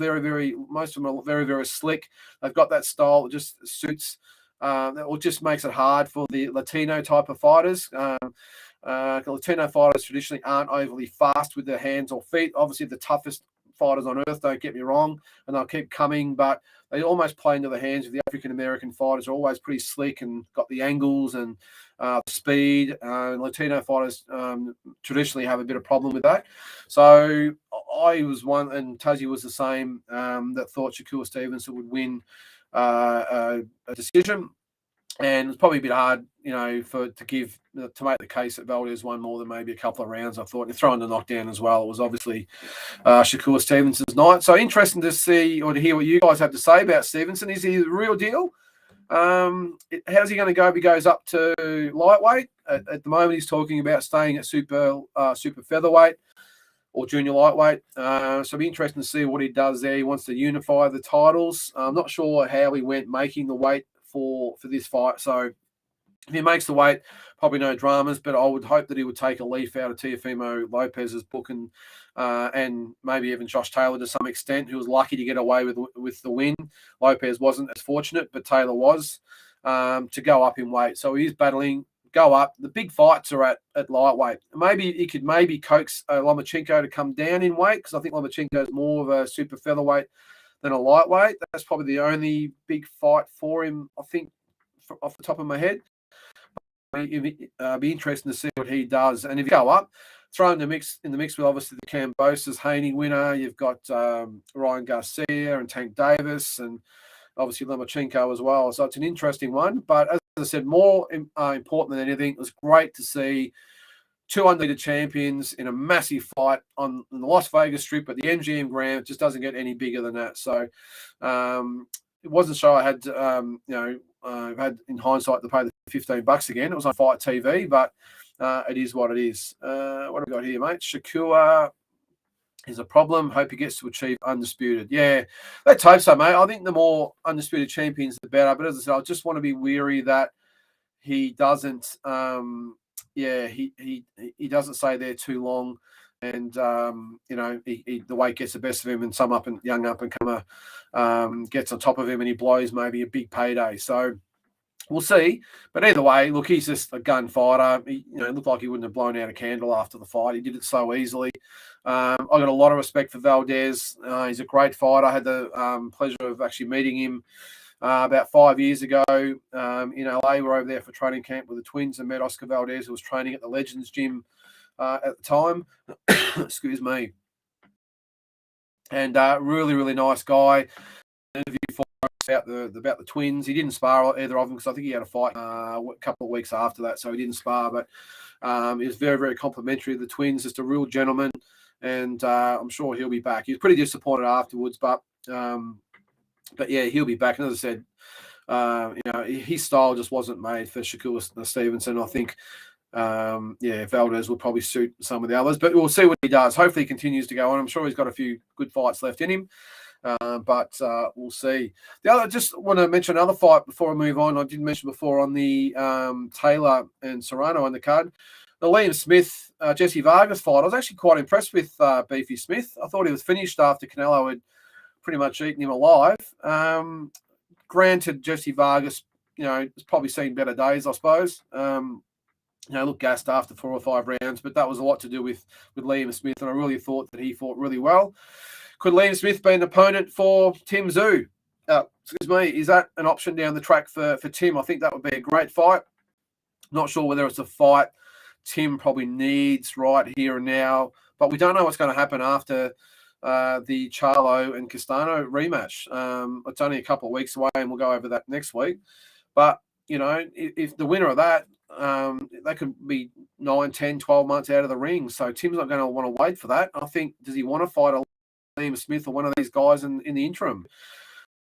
most of them are very, very slick. They've got that style that just suits or just makes it hard for the Latino type of fighters. Latino fighters traditionally aren't overly fast with their hands or feet. Obviously, the toughest fighters on earth, don't get me wrong, and they'll keep coming, but they almost play into the hands of the African-American fighters. Are always pretty slick and got the angles and speed. Latino fighters traditionally have a bit of problem with that. So I was one, and Tuzzy was the same, that thought Shakur Stevenson would win a decision. And it's probably a bit hard, to make the case that Valdez won more than maybe a couple of rounds, I thought. And throwing the knockdown as well, it was obviously Shakur Stevenson's night. So interesting to see or to hear what you guys have to say about Stevenson. Is he the real deal? How's he going to go if he goes up to lightweight? At the moment, he's talking about staying at super featherweight or junior lightweight. So it'll be interesting to see what he does there. He wants to unify the titles. I'm not sure how he went making the weight for this fight. So if he makes the weight, probably no dramas, but I would hope that he would take a leaf out of Teofimo Lopez's book and maybe even Josh Taylor to some extent, who was lucky to get away with the win. Lopez wasn't as fortunate, but Taylor was, to go up in weight. So he's battling, go up. The big fights are at lightweight. Maybe he could coax Lomachenko to come down in weight, because I think Lomachenko is more of a super featherweight than a lightweight. That's probably the only big fight for him, I think, off the top of my head. It'd be interesting to see what he does. And if you go up, throw in the mix with obviously the Kambosos Haney winner. You've got Ryan Garcia and Tank Davis, and obviously Lomachenko as well. So it's an interesting one. But as I said, more important than anything, it was great to see two undefeated champions in a massive fight on the Las Vegas Strip at the MGM Grand. It just doesn't get any bigger than that. So it wasn't sure I had, had in hindsight to pay the $15 again. It was on Fight TV, but it is what it is. What have we got here, mate? Shakur is a problem. Hope he gets to achieve undisputed. Yeah, let's hope so, mate. I think the more undisputed champions, the better. But as I said, I just want to be wary that he doesn't. He doesn't stay there too long, and the weight gets the best of him, and some young up and comer gets on top of him, and he blows maybe a big payday. So we'll see. But either way, look, he's just a gunfighter. He, looked like he wouldn't have blown out a candle after the fight. He did it so easily. I got a lot of respect for Valdez. He's a great fighter. I had the pleasure of actually meeting him about 5 years ago in LA. We were over there for training camp with the Twins and met Oscar Valdez, who was training at the Legends Gym at the time. Excuse me. And really, really nice guy. Interview for us about the Twins. He didn't spar either of them because I think he had a fight a couple of weeks after that, so he didn't spar. But he was very, very complimentary of the Twins. Just a real gentleman, and I'm sure he'll be back. He was pretty disappointed afterwards, but yeah, he'll be back. And as I said, his style just wasn't made for Shakur Stevenson. I think Valdez will probably suit some of the others, but we'll see what he does. Hopefully he continues to go on. I'm sure he's got a few good fights left in him. But we'll see. I just want to mention another fight before I move on. I did mention before on the Taylor and Serrano undercard. The Liam Smith, Jesse Vargas fight. I was actually quite impressed with Beefy Smith. I thought he was finished after Canelo had pretty much eaten him alive. Granted, Jesse Vargas, has probably seen better days, I suppose. Looked gassed after 4 or 5 rounds, but that was a lot to do with Liam Smith, and I really thought that he fought really well. Could Liam Smith be an opponent for Tim Tszyu? Is that an option down the track for Tim? I think that would be a great fight. Not sure whether it's a fight Tim probably needs right here and now, but we don't know what's going to happen after the Charlo and Castano rematch. It's only a couple of weeks away, and we'll go over that next week. But, if the winner of that, they could be 9, 10, 12 months out of the ring. So Tim's not going to want to wait for that. I think, does he want to fight a Liam Smith or one of these guys in the interim?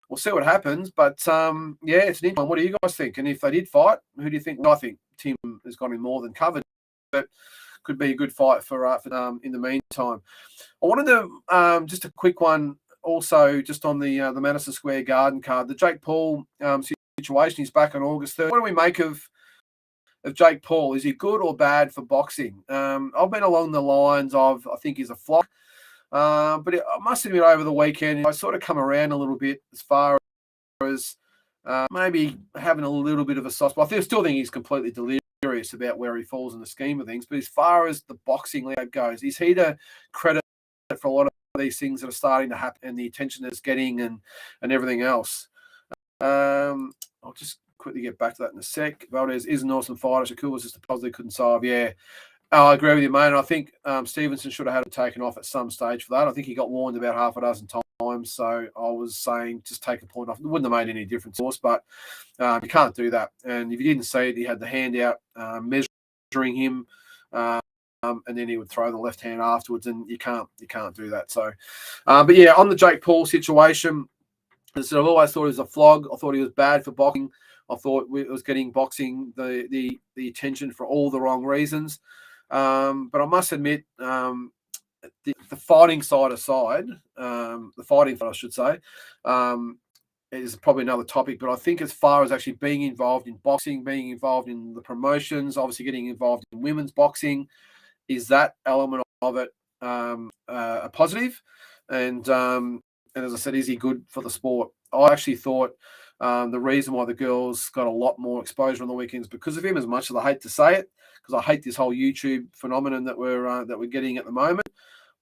We'll see what happens. But, it's an interesting one. What do you guys think? And if they did fight, who do you think? I think Tim has got him more than covered. But could be a good fight for in the meantime. I wanted to just a quick one also just on the Madison Square Garden card. The Jake Paul situation. He's back on August 3rd. What do we make of Jake Paul? Is he good or bad for boxing? I've been along the lines of I think he's a flop. But I must admit over the weekend, I sort of come around a little bit as far as maybe having a little bit of a soft spot. I still think he's completely delirious about where he falls in the scheme of things. But as far as the boxing landscape goes, is he to credit for a lot of these things that are starting to happen and the attention it's getting and everything else? I'll just quickly get back to that in a sec. Valdez is an awesome fighter. Shakur was just a puzzle he couldn't solve. Yeah. I agree with you, mate. I think Stevenson should have had it taken off at some stage for that. I think he got warned about half a dozen times. So I was saying just take a point off. It wouldn't have made any difference, of course, but you can't do that. And if you didn't see it, he had the hand out measuring him, and then he would throw the left hand afterwards, and you can't do that. So, but yeah, on the Jake Paul situation, I've always thought he was a flog. I thought he was bad for boxing. I thought it was getting boxing the attention for all the wrong reasons. But I must admit, the fighting side aside, the fighting side, I should say, is probably another topic. But I think as far as actually being involved in boxing, being involved in the promotions, obviously getting involved in women's boxing, is that element of it a positive? And as I said, is he good for the sport? I actually thought the reason why the girls got a lot more exposure on the weekends because of him, as much as I hate to say it, because I hate this whole YouTube phenomenon that we're getting at the moment.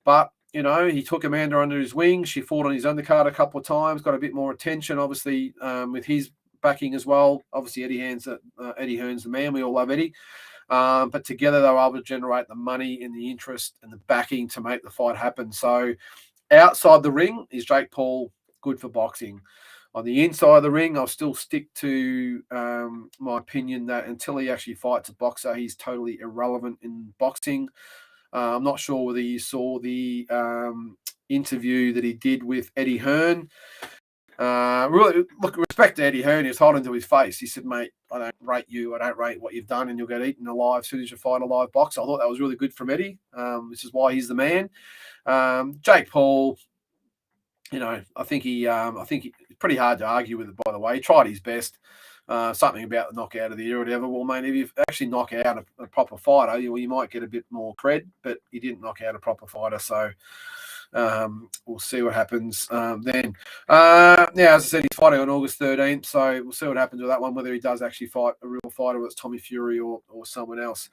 But he took Amanda under his wing. She fought on his undercard a couple of times, got a bit more attention, obviously, with his backing as well. Obviously, Eddie Hearn's the man. We all love Eddie. But together they were able to generate the money and the interest and the backing to make the fight happen. So outside the ring, is Jake Paul good for boxing? On the inside of the ring, I'll still stick to my opinion that until he actually fights a boxer, he's totally irrelevant in boxing. I'm not sure whether you saw the interview that he did with Eddie Hearn. Really, look, respect to Eddie Hearn. He was holding to his face. He said, mate, I don't rate you. I don't rate what you've done, and you'll get eaten alive as soon as you fight a live boxer. I thought that was really good from Eddie. This is why he's the man. Jake Paul, I think it's pretty hard to argue with it, by the way. He tried his best. Something about the knockout of the year or whatever. Well, mate, if you actually knock out a proper fighter, you might get a bit more cred, but he didn't knock out a proper fighter. So we'll see what happens then. As I said, he's fighting on August 13th, so we'll see what happens with that one, whether he does actually fight a real fighter, whether it's Tommy Fury or someone else.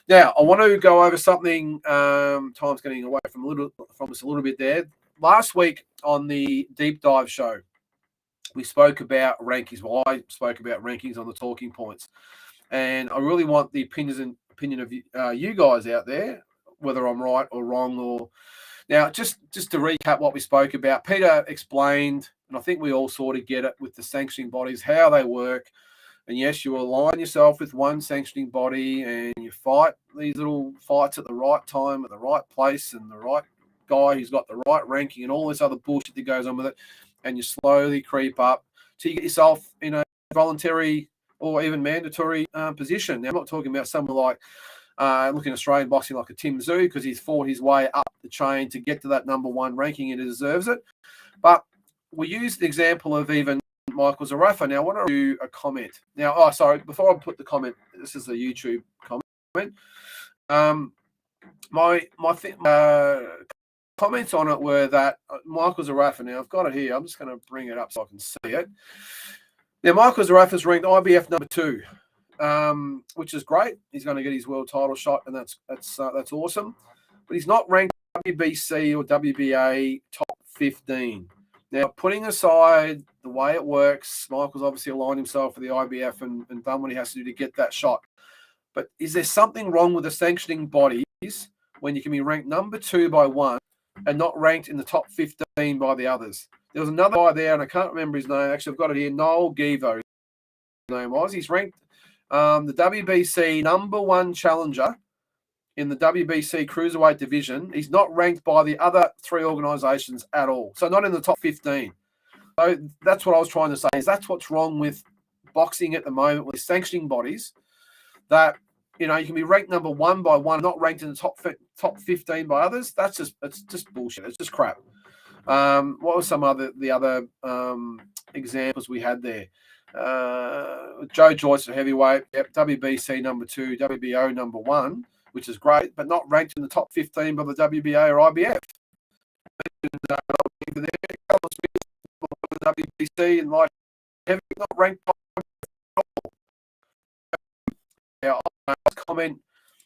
Now, I want to go over something. Time's getting away from us a little bit there. Last week on the Deep Dive show, we spoke about rankings. Well, I spoke about rankings on the talking points. And I really want the opinion of you guys out there, whether I'm right or wrong. Now, just to recap what we spoke about, Peter explained, and I think we all sort of get it with the sanctioning bodies, how they work. And yes, you align yourself with one sanctioning body and you fight these little fights at the right time, at the right place, and the right guy who's got the right ranking and all this other bullshit that goes on with it. And you slowly creep up till you get yourself in a voluntary or even mandatory position. Now, I'm not talking about someone like looking at Australian boxing like a Tim Tszyu, because he's fought his way up the chain to get to that number one ranking and he deserves it. But we use the example of even Michael Zarafa. Now, I want to do a comment. Now, before I put the comment, this is a YouTube comment. My comments on it were that Michael Zarafa, now I've got it here, I'm just going to bring it up so I can see it. Now, Michael Zarafa's ranked IBF number 2. Which is great. He's going to get his world title shot, and that's awesome. But he's not ranked WBC or WBA top 15. Now, putting aside the way it works, Michael's obviously aligned himself for the IBF and done what he has to do to get that shot. But is there something wrong with the sanctioning bodies when you can be ranked number 2 by one and not ranked in the top 15 by the others? There was another guy there, and I can't remember his name. Actually, I've got it here. Noel Givo, his name was. He's ranked the WBC number 1 challenger in the WBC cruiserweight division. He's not ranked by the other 3 organizations at all. So not in the top 15. So that's what I was trying to say, is that's what's wrong with boxing at the moment with sanctioning bodies, that, you can be ranked number 1 by one, not ranked in the top 15 by others. It's just bullshit. It's just crap. What were some the other examples we had there? Joe Joyce at heavyweight, WBC number 2, WBO number 1, which is great, but not ranked in the top 15 by the WBA or IBF. WBC and light heavy, not ranked by. Now, comment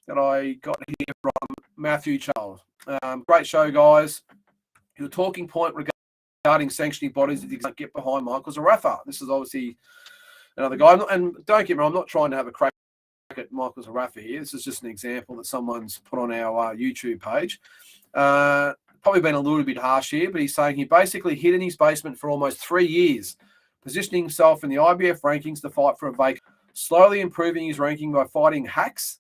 that I got here from Matthew Charles. Great show, guys. Your talking point regarding sanctioning bodies that you can't get behind Michael Zarafa. This is obviously another guy. And don't get me wrong, I'm not trying to have a crack at Michael Zarafa here. This is just an example that someone's put on our YouTube page. Probably been a little bit harsh here, but he's saying he basically hid in his basement for almost 3 years, positioning himself in the IBF rankings to fight for a vacant, slowly improving his ranking by fighting hacks.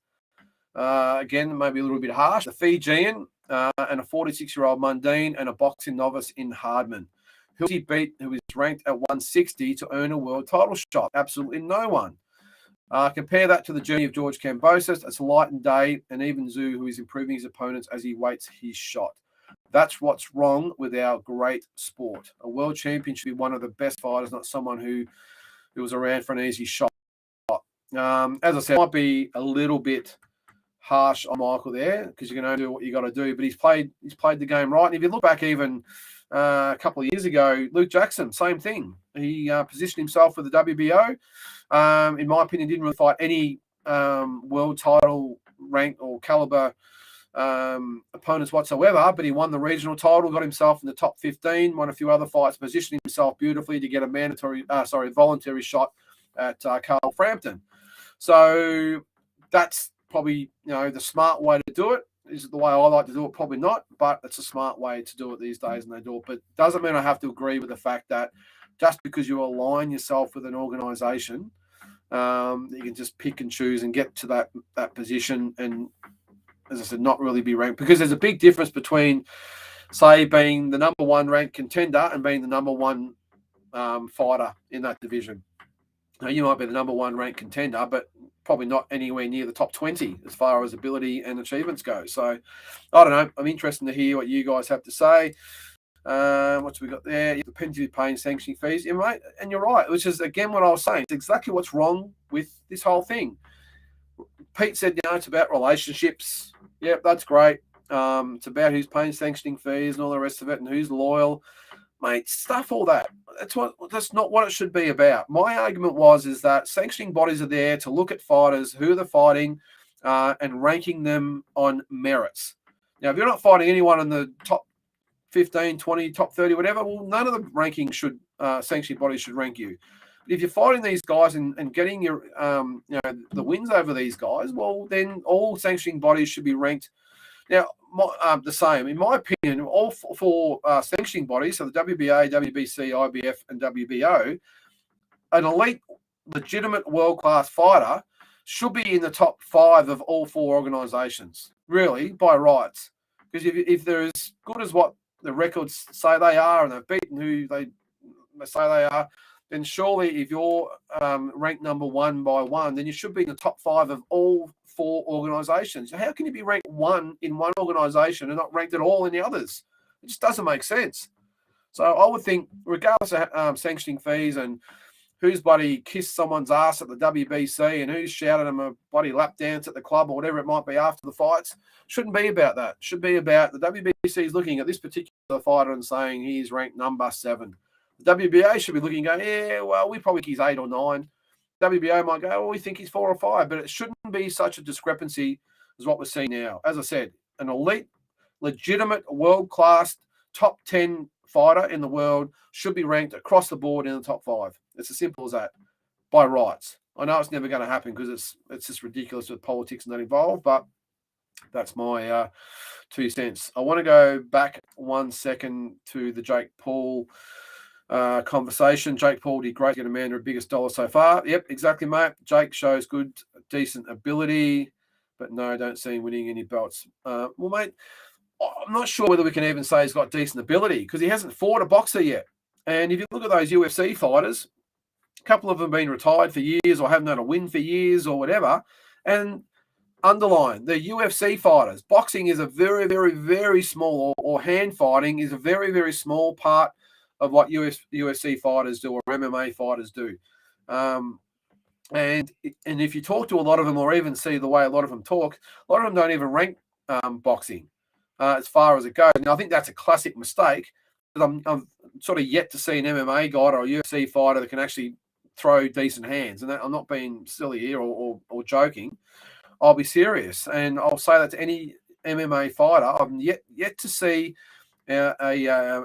Again, maybe a little bit harsh. A Fijian and a 46-year-old Mundine and a boxing novice in Hardman. Who he beat, who is ranked at 160 to earn a world title shot? Absolutely no one. Compare that to the journey of George Kambosos. It's light and day, and even Tszyu, who is improving his opponents as he waits his shot. That's what's wrong with our great sport. A world champion should be one of the best fighters, not someone who was around for an easy shot. As I said, might be a little bit harsh on Michael there, because you can only do what you got to do. But he's played the game right. And if you look back even a couple of years ago, Luke Jackson, same thing. He positioned himself for the WBO. In my opinion, didn't really fight any world title rank or caliber opponents whatsoever, but he won the regional title, got himself in the top 15, won a few other fights, positioning himself beautifully to get a voluntary shot at Carl Frampton. So that's probably the smart way to do it. Is it the way I like to do it? Probably not, but it's a smart way to do it these days, and they do it. But doesn't mean I have to agree with the fact that just because you align yourself with an organisation, you can just pick and choose and get to that position and, as I said, not really be ranked, because there's a big difference between, say, being the number 1 ranked contender and being the number 1 fighter in that division. Now, you might be the number 1 ranked contender, but probably not anywhere near the top 20 as far as ability and achievements go. So, I don't know. I'm interested to hear what you guys have to say. What do we got there? The penalty paying sanctioning fees, mate. And you're right, which is again what I was saying. It's exactly what's wrong with this whole thing. Pete said, it's about relationships. Yep, that's great. It's about who's paying sanctioning fees and all the rest of it, and who's loyal, mate. Stuff all that. That's not what it should be about. My argument is that sanctioning bodies are there to look at fighters, who they're fighting, and ranking them on merits. Now, if you're not fighting anyone in the top 15, 20, top 30, whatever, well, none of the rankings sanctioning bodies should rank you. But if you're fighting these guys and getting your the wins over these guys, well, then all sanctioning bodies should be ranked. Now, the same. In my opinion, all four sanctioning bodies, so the WBA, WBC, IBF, and WBO, an elite, legitimate, world-class fighter should be in the top 5 of all 4 organisations, really, by rights. Because if they're as good as what the records say they are, and they've beaten who they say they are, then surely if you're ranked number 1 by 1, then you should be in the top 5 of all 4 organisations. How can you be ranked 1 in one organisation and not ranked at all in the others? It just doesn't make sense. So I would think, regardless of sanctioning fees and who's bloody kissed someone's ass at the WBC and who's shouted them a bloody lap dance at the club or whatever it might be after the fights, shouldn't be about that. It should be about the WBC is looking at this particular fighter and saying he's ranked number 7. The WBA should be looking and going, yeah, well, we probably think he's 8 or 9. WBA might go, well, we think he's 4 or 5, but it shouldn't be such a discrepancy as what we're seeing now. As I said, an elite, legitimate, world-class, top 10 fighter in the world should be ranked across the board in the top 5. It's as simple as that, by rights. I know it's never going to happen because it's just ridiculous with politics and that involved, but that's my 2 cents. I want to go back 1 second to the Jake Paul conversation. Jake Paul did great to get Amanda the biggest dollar so far. Yep, exactly, mate. Jake shows good, decent ability, but no, don't see him winning any belts. Well, mate, I'm not sure whether we can even say he's got decent ability because he hasn't fought a boxer yet. And if you look at those UFC fighters, a couple of them have been retired for years or haven't had a win for years or whatever. And underline, the UFC fighters, boxing is a very, very, very small, or hand fighting is a very, very small part of what UFC fighters do or MMA fighters do. And if you talk to a lot of them or even see the way a lot of them talk, a lot of them don't even rank boxing as far as it goes. Now, I think that's a classic mistake. I'm sort of yet to see an MMA guy or a UFC fighter that can actually throw decent hands. And I'm not being silly here or joking. I'll be serious. And I'll say that to any MMA fighter. I'm yet to see a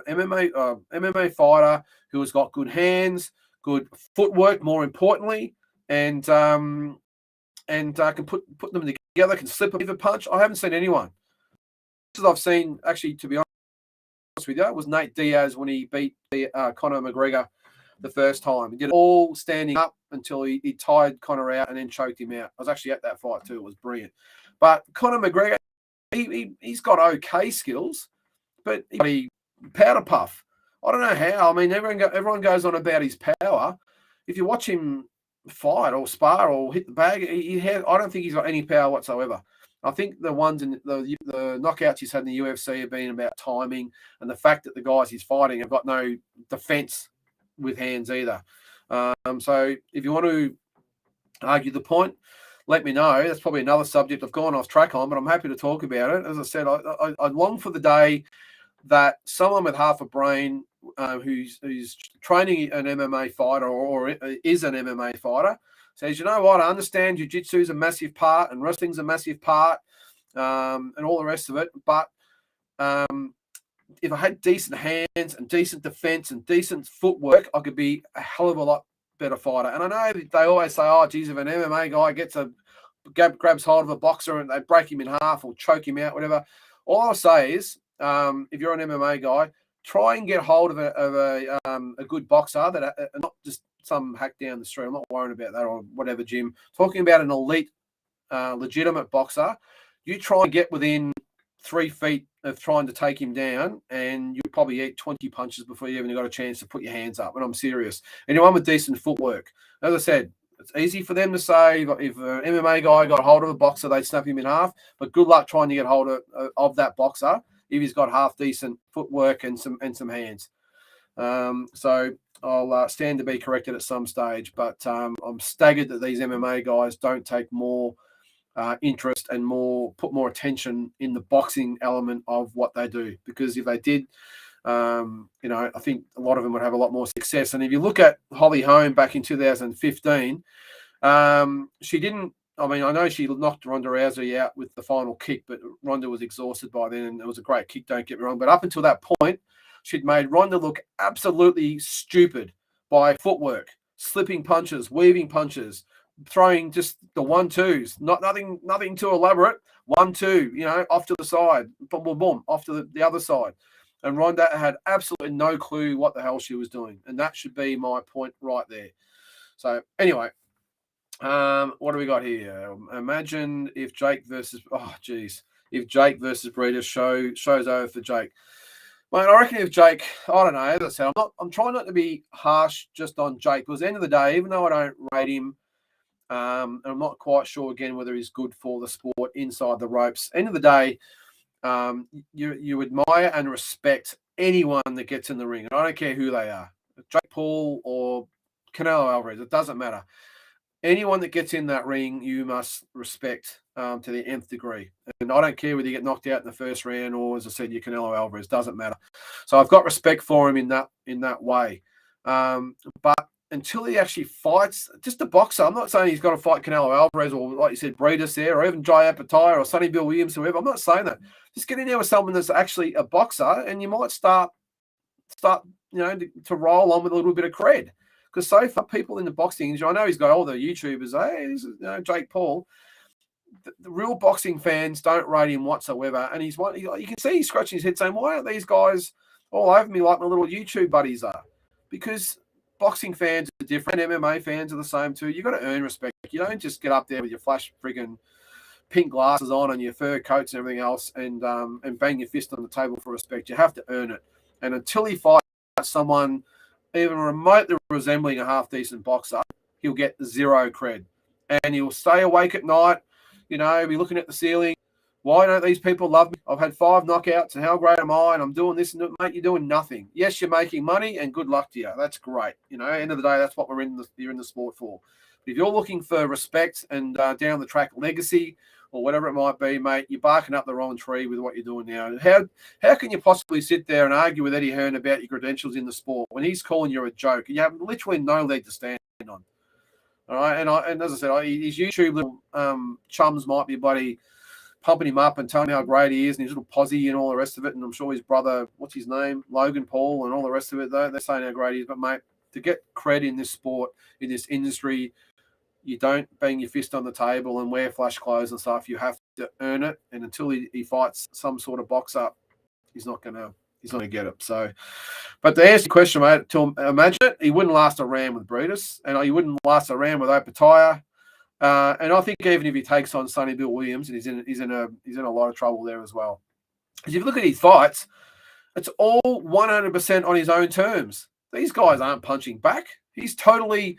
MMA fighter who has got good hands, good footwork, more importantly, and can put them together, can slip a punch. I haven't seen anyone. I've seen, actually, to be honest with you, it was Nate Diaz when he beat Conor McGregor the first time. He did it all standing up until he tied Conor out and then choked him out. I was actually at that fight too. It was brilliant. But Conor McGregor, he's got okay skills, but he powder puff. I don't know how. I mean, everyone goes on about his power. If you watch him fight or spar or hit the bag, I don't think he's got any power whatsoever. I think the ones in the knockouts he's had in the UFC have been about timing and the fact that the guys he's fighting have got no defense with hands either. So if you want to argue the point, let me know. That's probably another subject I've gone off track on, but I'm happy to talk about it. As I said, I long for the day that someone with half a brain who's training an MMA fighter or is an MMA fighter says, you know what, I understand jiu-jitsu is a massive part and wrestling's a massive part and all the rest of it, but if I had decent hands and decent defense and decent footwork, I could be a hell of a lot better fighter. And I know they always say, oh, geez, if an MMA guy grabs hold of a boxer and they break him in half or choke him out, whatever. All I'll say is, if you're an MMA guy, try and get hold of a good boxer that not just some hack down the street. I'm not worried about that or whatever, Jim. Talking about an elite, legitimate boxer, you try and get within 3 feet of trying to take him down, and you'll probably eat 20 punches before you even got a chance to put your hands up. And I'm serious. Anyone with decent footwork, as I said, it's easy for them to say if an MMA guy got hold of a boxer, they'd snap him in half. But good luck trying to get hold of that boxer if he's got half decent footwork and some hands. So I'll stand to be corrected at some stage, but I'm staggered that these MMA guys don't take more interest and put more attention in the boxing element of what they do. Because if they did, I think a lot of them would have a lot more success. And if you look at Holly Holm back in 2015, she didn't. I mean, I know she knocked Ronda Rousey out with the final kick, but Ronda was exhausted by then, and it was a great kick, don't get me wrong. But up until that point, she'd made Ronda look absolutely stupid by footwork, slipping punches, weaving punches, throwing just the 1-2s, nothing too elaborate. 1-2, off to the side, boom, boom, boom, off to the other side. And Ronda had absolutely no clue what the hell she was doing. And that should be my point right there. So anyway, what do we got here? Imagine if Jake versus Breeder shows over for Jake. Mate, I reckon if Jake, I don't know, as I said, I'm trying not to be harsh just on Jake, because at the end of the day, even though I don't rate him, and I'm not quite sure again whether he's good for the sport inside the ropes. End of the day, you admire and respect anyone that gets in the ring, and I don't care who they are, Jake Paul or Canelo Alvarez. It doesn't matter. Anyone that gets in that ring, you must respect to the nth degree. And I don't care whether you get knocked out in the first round or, as I said, you Canelo Alvarez. Doesn't matter. So I've got respect for him in that way. But until he actually fights, just a boxer. I'm not saying he's got to fight Canelo Alvarez or, like you said, Breedis there, or even Jai Apatow or Sonny Bill Williams, whoever. I'm not saying that. Just get in there with someone that's actually a boxer, and you might start to roll on with a little bit of cred. Because so far, people in the boxing, I know he's got all the YouTubers, Jake Paul. The real boxing fans don't rate him whatsoever. And he's one, you can see he's scratching his head saying, why aren't these guys all over me like my little YouTube buddies are? Because boxing fans are different. MMA fans are the same too. You've got to earn respect. You don't just get up there with your flash friggin' pink glasses on and your fur coats and everything else and bang your fist on the table for respect. You have to earn it. And until he fights someone even remotely resembling a half-decent boxer, he'll get zero cred. And he'll stay awake at night, be looking at the ceiling. Why don't these people love me? I've had 5 knockouts, and how great am I? And I'm doing this, and mate, you're doing nothing. Yes, you're making money, and good luck to you. That's great. End of the day, that's what you're in the sport for. But if you're looking for respect and down the track legacy or whatever it might be, mate, you're barking up the wrong tree with what you're doing now. How can you possibly sit there and argue with Eddie Hearn about your credentials in the sport when he's calling you a joke? You have literally no leg to stand on. All right, and as I said, his YouTube little chums might be bloody pumping him up and telling him how great he is and his little posse and all the rest of it. And I'm sure his brother, what's his name, Logan Paul and all the rest of it, they're saying how great he is. But, mate, to get cred in this sport, in this industry, you don't bang your fist on the table and wear flash clothes and stuff. You have to earn it. And until he fights some sort of boxer, he's not gonna get it. So, but to answer your question, mate, to imagine it, he wouldn't last a round with Breedis, and he wouldn't last a round with Apatow. And I think even if he takes on Sonny Bill Williams, and he's in a lot of trouble there as well. Because if you look at his fights, it's all 100% on his own terms. These guys aren't punching back. He's totally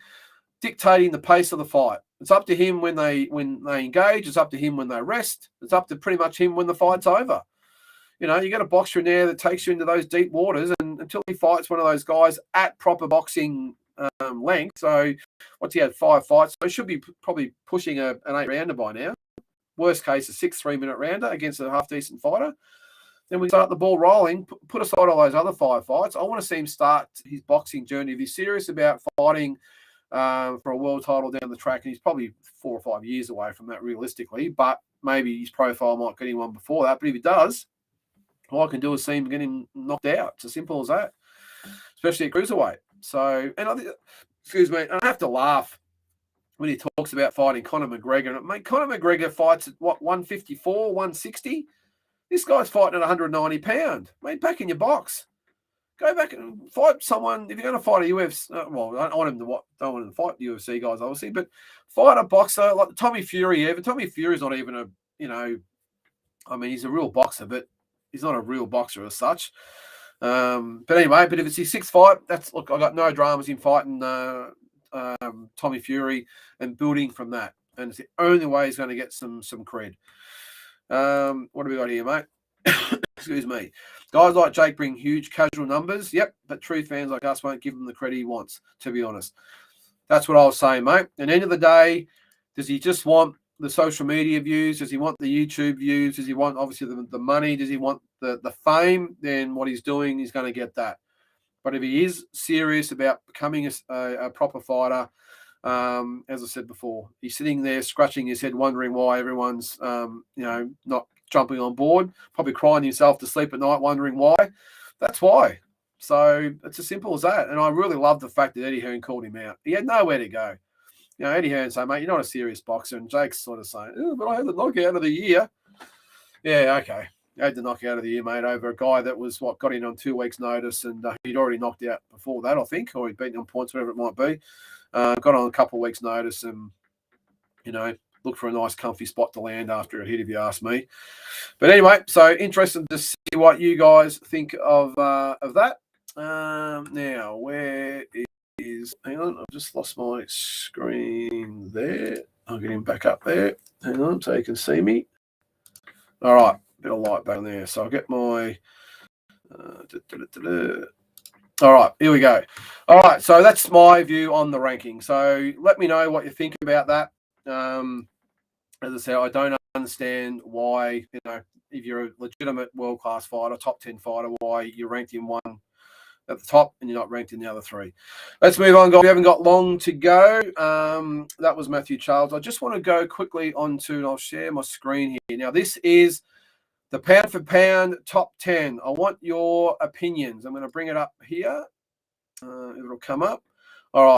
dictating the pace of the fight. It's up to him when they engage. It's up to him when they rest. It's up to pretty much him when the fight's over. You got a boxer in there that takes you into those deep waters, and until he fights one of those guys at proper boxing length. So what's he had, 5 fights? So he should be probably pushing an 8-rounder by now. Worst case, a 6 3-minute rounder against a half-decent fighter. Then we start the ball rolling, put aside all those other 5 fights. I want to see him start his boxing journey. If he's serious about fighting for a world title down the track, and he's probably 4 or 5 years away from that realistically, but maybe his profile might get him one before that. But if he does, all I can do is see him get him knocked out. It's as simple as that, especially at cruiserweight. So, and I have to laugh when he talks about fighting Conor McGregor. And mate, Conor McGregor fights at 154, 160? This guy's fighting at 190 pounds. Mate, back in your box. Go back and fight someone. If you're going to fight a UFC, I don't want him to fight the UFC guys, obviously, but fight a boxer like Tommy Fury. Yeah, but Tommy Fury's not even he's a real boxer, but he's not a real boxer as such. But anyway, if it's his 6th fight, I got no dramas in fighting Tommy Fury and building from that. And it's the only way he's going to get some cred. What do we got here, mate? Excuse me. Guys like Jake bring huge casual numbers. Yep, but true fans like us won't give him the credit he wants, to be honest. That's what I was saying, mate. At the end of the day, does he just want the social media views? Does he want the YouTube views? Does he want, obviously, the money? Does he want the fame? Then what he's doing, he's going to get that. But if he is serious about becoming a proper fighter, as I said before, he's sitting there scratching his head, wondering why everyone's, not jumping on board, probably crying himself to sleep at night, wondering why. That's why. So it's as simple as that. And I really love the fact that Eddie Hearn called him out. He had nowhere to go. Eddie Hearn saying, mate, you're not a serious boxer. And Jake's sort of saying, but I had the knockout of the year. Yeah, okay. I had the knockout of the year, mate, over a guy that was, got in on 2 weeks' notice, and he'd already knocked out before that, I think, or he'd beaten on points, whatever it might be. Got on a couple of weeks' notice and, look for a nice comfy spot to land after a hit, if you ask me. But anyway, so interested to see what you guys think of that. Now, where is... Hang on, I've just lost my screen there. I'll get him back up there. Hang on, so you can see me. All right, bit of light back on there. So I'll get my... All right, here we go. All right, so that's my view on the ranking. So let me know what you think about that. As I said, I don't understand why, if you're a legitimate world-class fighter, top 10 fighter, why you're ranked in one at the top and you're not ranked in the other three. Let's move on, guys. We haven't got long to go. That was Matthew Charles. I just want to go quickly onto, and I'll share my screen here. Now, this is the pound for pound top 10. I want your opinions. I'm going to bring it up here. It'll come up. All right.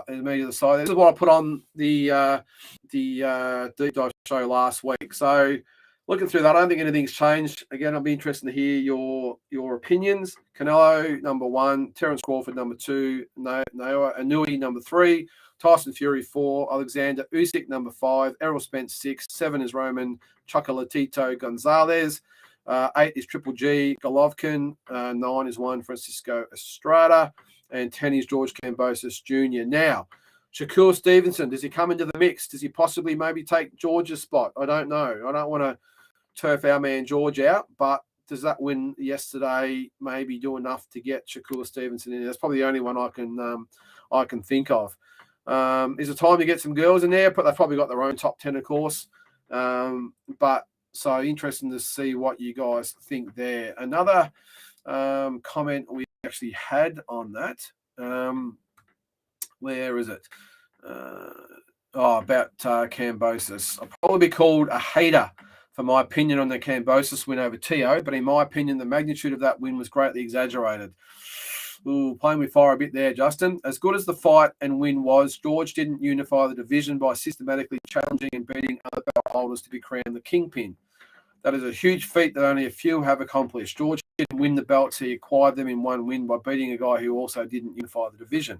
Immediately to the side. This is what I put on the deep dive show last week. So looking through that, I don't think anything's changed. Again, I'll be interested to hear your opinions. Canelo, number 1. Terence Crawford, number 2. Noah Anui, number 3. Tyson Fury, 4. Alexander Usyk, number 5. Errol Spence, 6. 7 is Roman Chocolatito Gonzalez. 8 is Triple G Golovkin. 9 is Juan Francisco Estrada. And 10 is George Kambosos Jr. Now, Shaquille Stevenson, does he come into the mix? Does he possibly maybe take George's spot? I don't know. I don't want to turf our man George out, but does that win yesterday maybe do enough to get Shaquille Stevenson in? That's probably the only one I can think of. Is it time to get some girls in there? But they've probably got their own top 10, of course. But so interesting to see what you guys think there. Another comment we actually had on that. Where is it? About Kambosos. I'll probably be called a hater for my opinion on the Kambosos win over Teo, but in my opinion, the magnitude of that win was greatly exaggerated. Ooh, playing with fire a bit there, Justin. As good as the fight and win was, George didn't unify the division by systematically challenging and beating other belt holders to be crowned the kingpin. That is a huge feat that only a few have accomplished. George didn't win the belts. He acquired them in one win by beating a guy who also didn't unify the division.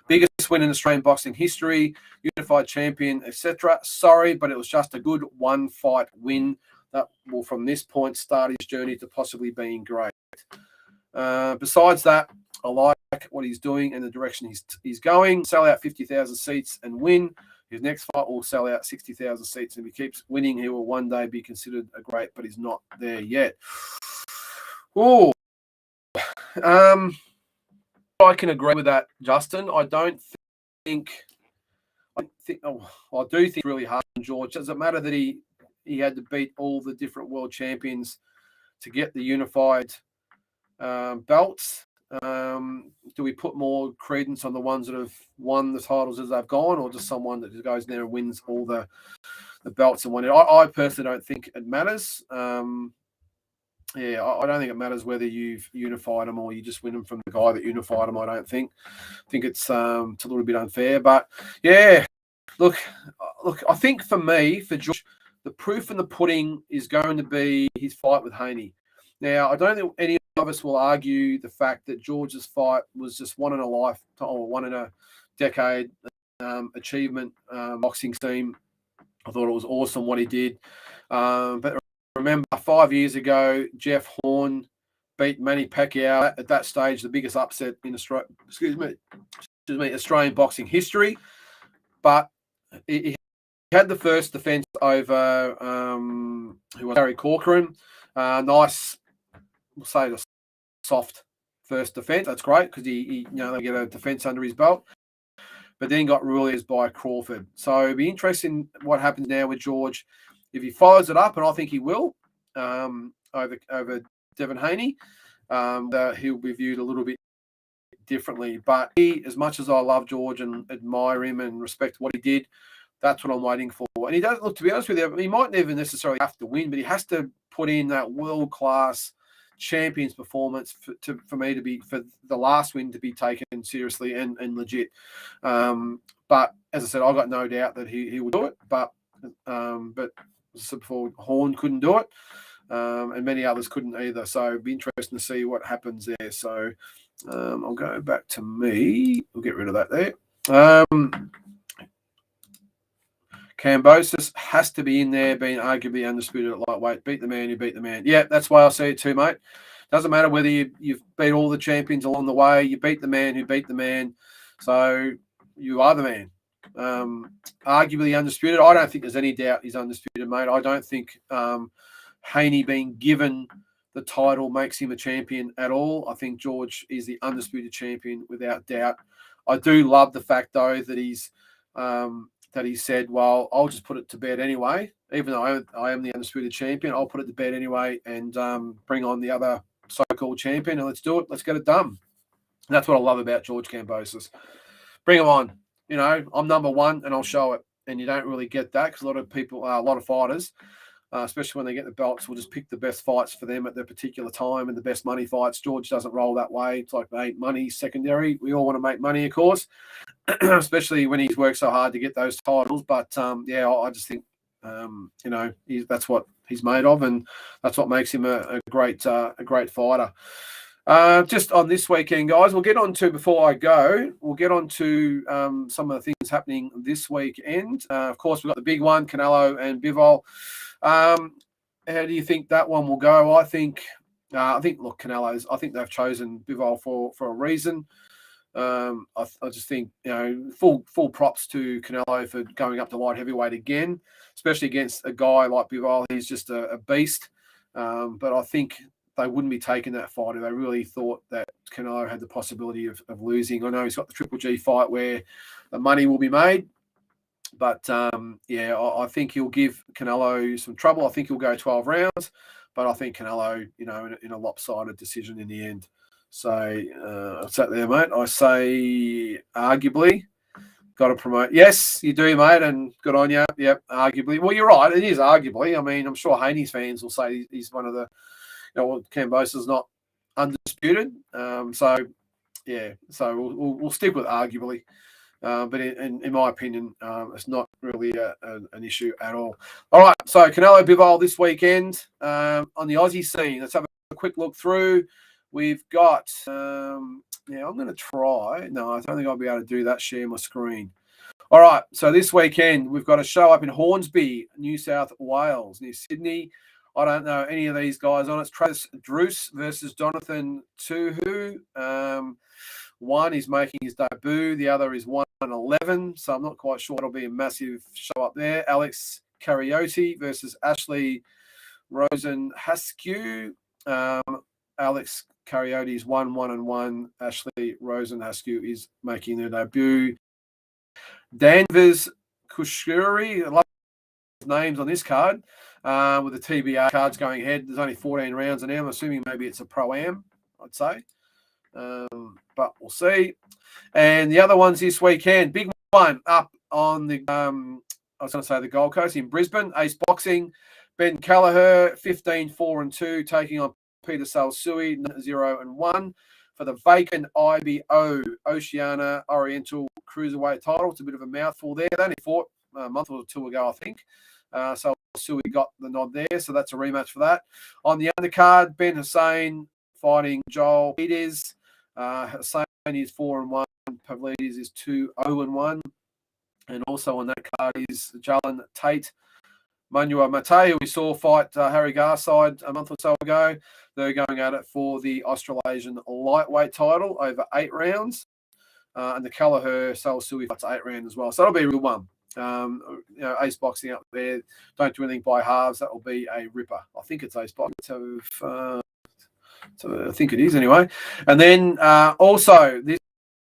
Biggest win in Australian boxing history, unified champion, etc. Sorry, but it was just a good one-fight win that will, from this point, start his journey to possibly being great. Besides that, I like what he's doing and the direction he's going. Sell out 50,000 seats and win. His next fight will sell out 60,000 seats. And if he keeps winning, he will one day be considered a great, but he's not there yet. Oh, I can agree with that, Justin. I do think it's really hard on George. Does it matter that he had to beat all the different world champions to get the unified belts? Do we put more credence on the ones that have won the titles as they've gone, or just someone that just goes there and wins all the belts and won it? I personally don't think it matters. I don't think it matters whether you've unified them or you just win them from the guy that unified them. I don't think. I think it's a little bit unfair. But yeah, look. I think for George, the proof in the pudding is going to be his fight with Haney. Now, I don't think any of us will argue the fact that George's fight was just one in a lifetime or one in a decade achievement boxing team. I thought it was awesome what he did. But remember, 5 years ago, Jeff Horn beat Manny Pacquiao at that stage, the biggest upset in Australian boxing history. But he had the first defense over who was Harry Corcoran. Nice, we'll say the soft first defense. That's great because they get a defense under his belt. But then got ruled by Crawford. So it'll be interesting what happens now with George. If he follows it up, and I think he will, over Devin Haney, he'll be viewed a little bit differently. But as much as I love George and admire him and respect what he did, that's what I'm waiting for. And he does look, to be honest with you, he might never necessarily have to win, but he has to put in that world-class champions performance for the last win to be taken seriously and legit. But as I said, I've got no doubt that he will do it. But as I said before, Horn couldn't do it, and many others couldn't either. So it'd be interesting to see what happens there. So I'll go back to me. We'll get rid of that there. Kambosos has to be in there, being arguably undisputed at lightweight. Beat the man who beat the man. Yeah, that's why I see it too, mate. Doesn't matter whether you've beat all the champions along the way. You beat the man who beat the man. So you are the man. Arguably undisputed. I don't think there's any doubt he's undisputed, mate. I don't think Haney being given the title makes him a champion at all. I think George is the undisputed champion without doubt. I do love the fact, though, that he said, well, I'll just put it to bed anyway. Even though I am the undisputed champion, I'll put it to bed anyway and bring on the other so-called champion, and let's do it. Let's get it done. And that's what I love about George Kambosos. Bring him on. You know, I'm number one, and I'll show it. And you don't really get that because a lot of people, a lot of fighters, especially when they get the belts, will just pick the best fights for them at their particular time and the best money fights. George doesn't roll that way. It's like, mate, money's secondary. We all want to make money, of course, especially when he's worked so hard to get those titles. But, yeah, I just think, you know, that's what he's made of, and that's what makes him a great fighter. Just on this weekend, guys, we'll get on to, before I go, we'll get on to some of the things happening this weekend. Of course, we've got the big one, Canelo and Bivol. How do you think that one will go? I think, look, Canelo's, I think they've chosen Bivol for a reason. I just think, you know, full props to Canelo for going up to light heavyweight again, especially against a guy like Bivol. He's just a beast. But I think they wouldn't be taking that fight if they really thought that Canelo had the possibility of losing. I know he's got the Triple G fight where the money will be made. But, yeah, I think he'll give Canelo some trouble. I think he'll go 12 rounds. But I think Canelo, you know, in a lopsided decision in the end. So, what's that there, mate? I say arguably. Got to promote. Yes, you do, mate, and good on you. Yep, arguably. Well, you're right. It is arguably. I mean, I'm sure Haney's fans will say he's one of the, you know, Kambosos not undisputed. So, yeah, so we'll stick with arguably. But in my opinion, it's not really an issue at all. All right, so Canelo Bivol this weekend on the Aussie scene. Let's have a quick look through. We've got, yeah, I'm going to try. No, I don't think I'll be able to do that, share my screen. All right, so this weekend, we've got a show up in Hornsby, New South Wales, near Sydney. I don't know any of these guys on it. It's Travis Druce versus Jonathan Tuhu. One is making his debut. The other is 1-11, so I'm not quite sure it'll be a massive show up there. Alex Carrioti versus Ashley Rosen Haskew. Alex Carrioti is 1-1-1. Ashley Rosen Haskew is making their debut. Danvers Kushuri, I love names on this card, with the TBR cards going ahead. There's only 14 rounds in there. I'm assuming maybe it's a Pro-Am, I'd say. But we'll see. And the other ones this weekend, big one up on the, I was going to say the Gold Coast in Brisbane, Ace Boxing. Ben Kelleher, 15-4-2, taking on Peter Salsui, 0-1 for the vacant IBO Oceania Oriental Cruiserweight title. It's a bit of a mouthful there. They only fought a month or two ago, I think. Salsui got the nod there, so that's a rematch for that. On the undercard, Ben Hussein fighting Joel Peters. Hussein is 4-1. Pavlidis is 2-0-1. And also on that card is Jalen Tate. Manuel Mate, who we saw fight Harry Garside a month or so ago. They're going at it for the Australasian lightweight title over 8 rounds. And the Kelleher Salsui fights 8 rounds as well. So that'll be a real one. You know, Ace Boxing up there. Don't do anything by halves. That will be a ripper. I think it's Ace Boxing. So I think it is anyway. And then also this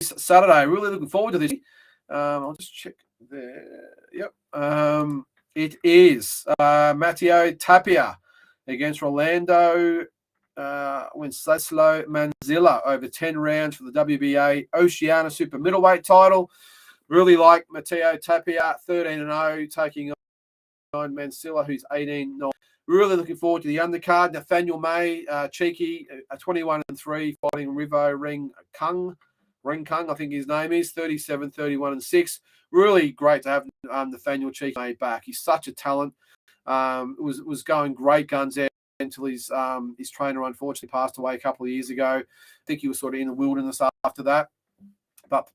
Saturday, really looking forward to this. I'll just check there. Yep. It is Matteo Tapia against Rolando Wenceslao Manzilla over 10 rounds for the WBA Oceania Super Middleweight title. Really like Matteo Tapia, 13-0, taking on Manzilla, who's 18-9. Really looking forward to the undercard. Nathaniel May, cheeky, 21-3, fighting Rivo Ring Kung, I think his name is, 37-31-6. Really great to have Nathaniel Cheeky May back. He's such a talent. Was going great guns there until his trainer unfortunately passed away a couple of years ago. I think he was sort of in the wilderness after that. But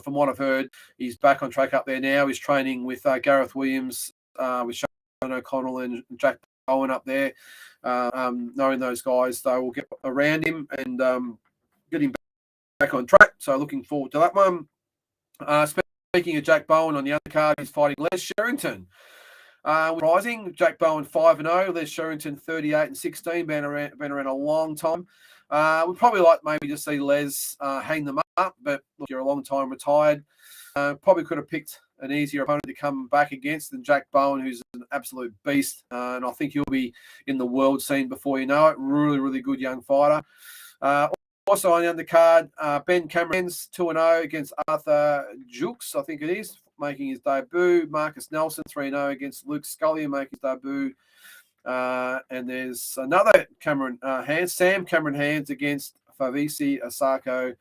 from what I've heard, he's back on track up there now. He's training with Gareth Williams, with Sean O'Connell and Jack Bowen up there. Knowing those guys, they will get around him and get him back on track. So looking forward to that one. Speaking of Jack Bowen, on the undercard, he's fighting Les Sherrington. Rising, Jack Bowen 5-0, Les Sherrington 38-16, been around a long time. We'd probably like maybe to see Les hang them up, but look, you're a long time retired. Probably could have picked an easier opponent to come back against than Jack Bowen, who's an absolute beast. And I think he'll be in the world scene before you know it. Really, really good young fighter. Also on the undercard, Ben Cameron's 2-0 against Arthur Jukes, I think it is, making his debut. Marcus Nelson 3-0 against Luke Scully, making his debut. And there's another Cameron Hands, Sam Cameron Hands against Favisi Asako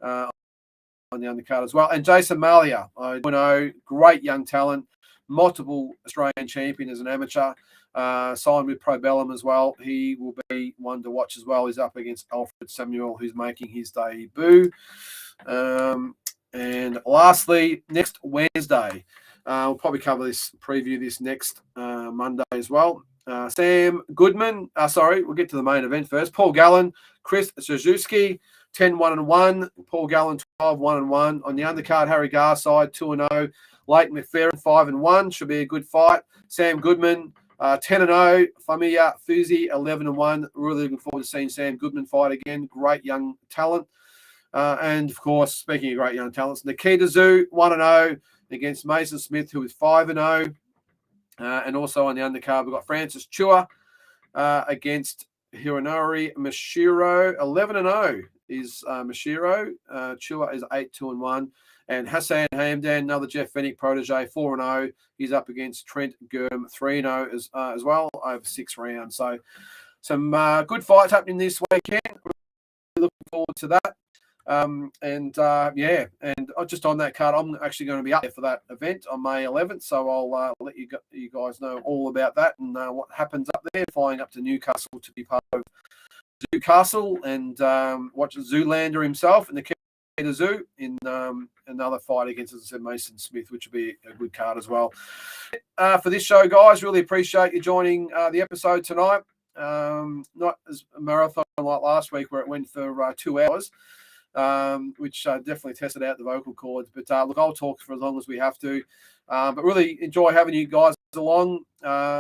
on the undercard as well. And Jason Malia, I know, great young talent, multiple Australian champion as an amateur, signed with Probellum as well. He will be one to watch as well. He's up against Alfred Samuel, who's making his debut. And lastly, next Wednesday, we'll probably preview this next Monday as well. Sam Goodman, we'll get to the main event first. Paul Gallen, Chris Szewski, 10-1-1. Paul Gallen, 12-1-1. On the undercard, Harry Garside, 2-0. Leighton McFerrin, 5-1. Should be a good fight. Sam Goodman, 10-0. Famiya Fuzi, 11-1. Really looking forward to seeing Sam Goodman fight again. Great young talent. And, of course, speaking of great young talents, Nikita Zoo, 1-0 against Mason Smith, who is 5-0. And also on the undercard, we've got Francis Chua against Hironori Mashiro. 11-0 is Mashiro. Chua is 8-2-1. And Hassan Hamdan, another Jeff Fennick protege, 4-0. He's up against Trent Gurm, 3-0 as well, over 6 rounds. So some good fights happening this weekend. Really looking forward to that. And just on that card, I'm actually going to be up there for that event on May 11th, so I'll let you guys know all about that and what happens up there, flying up to Newcastle to be part of Newcastle and watch Zoolander himself and the Nikita Zoo in another fight against, as I said, Mason Smith, which will be a good card as well. For this show, guys, really appreciate you joining the episode tonight. Not as a marathon like last week where it went for 2 hours. Which definitely tested out the vocal cords. But look, I'll talk for as long as we have to. But really enjoy having you guys along.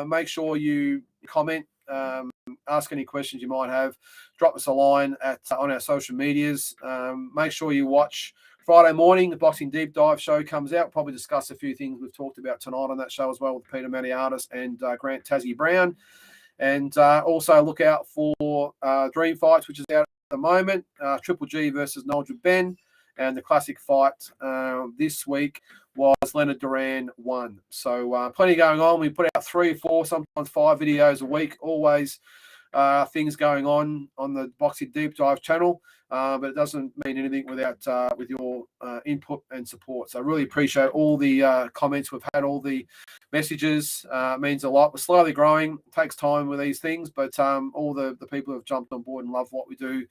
Make sure you comment, ask any questions you might have. Drop us a line on our social medias. Make sure you watch Friday morning. The Boxing Deep Dive show comes out. Probably discuss a few things we've talked about tonight on that show as well with Peter Mattiatis and Grant Tassie Brown. And also look out for Dream Fights, which is out the moment, Triple G versus Nigel Ben, and the classic fight this week was Leonard Duran won. So plenty going on. We put out 3, 4, sometimes 5 videos a week. Always things going on the Boxing Deep Dive channel, but it doesn't mean anything without with your input and support. So I really appreciate all the comments we've had, all the messages. It means a lot. We're slowly growing. It takes time with these things, but all the people who have jumped on board and love what we do,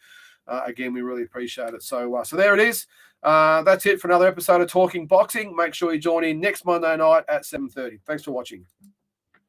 again, we really appreciate it. So there it is. That's it for another episode of Talking Boxing. Make sure you join in next Monday night at 7:30. Thanks for watching.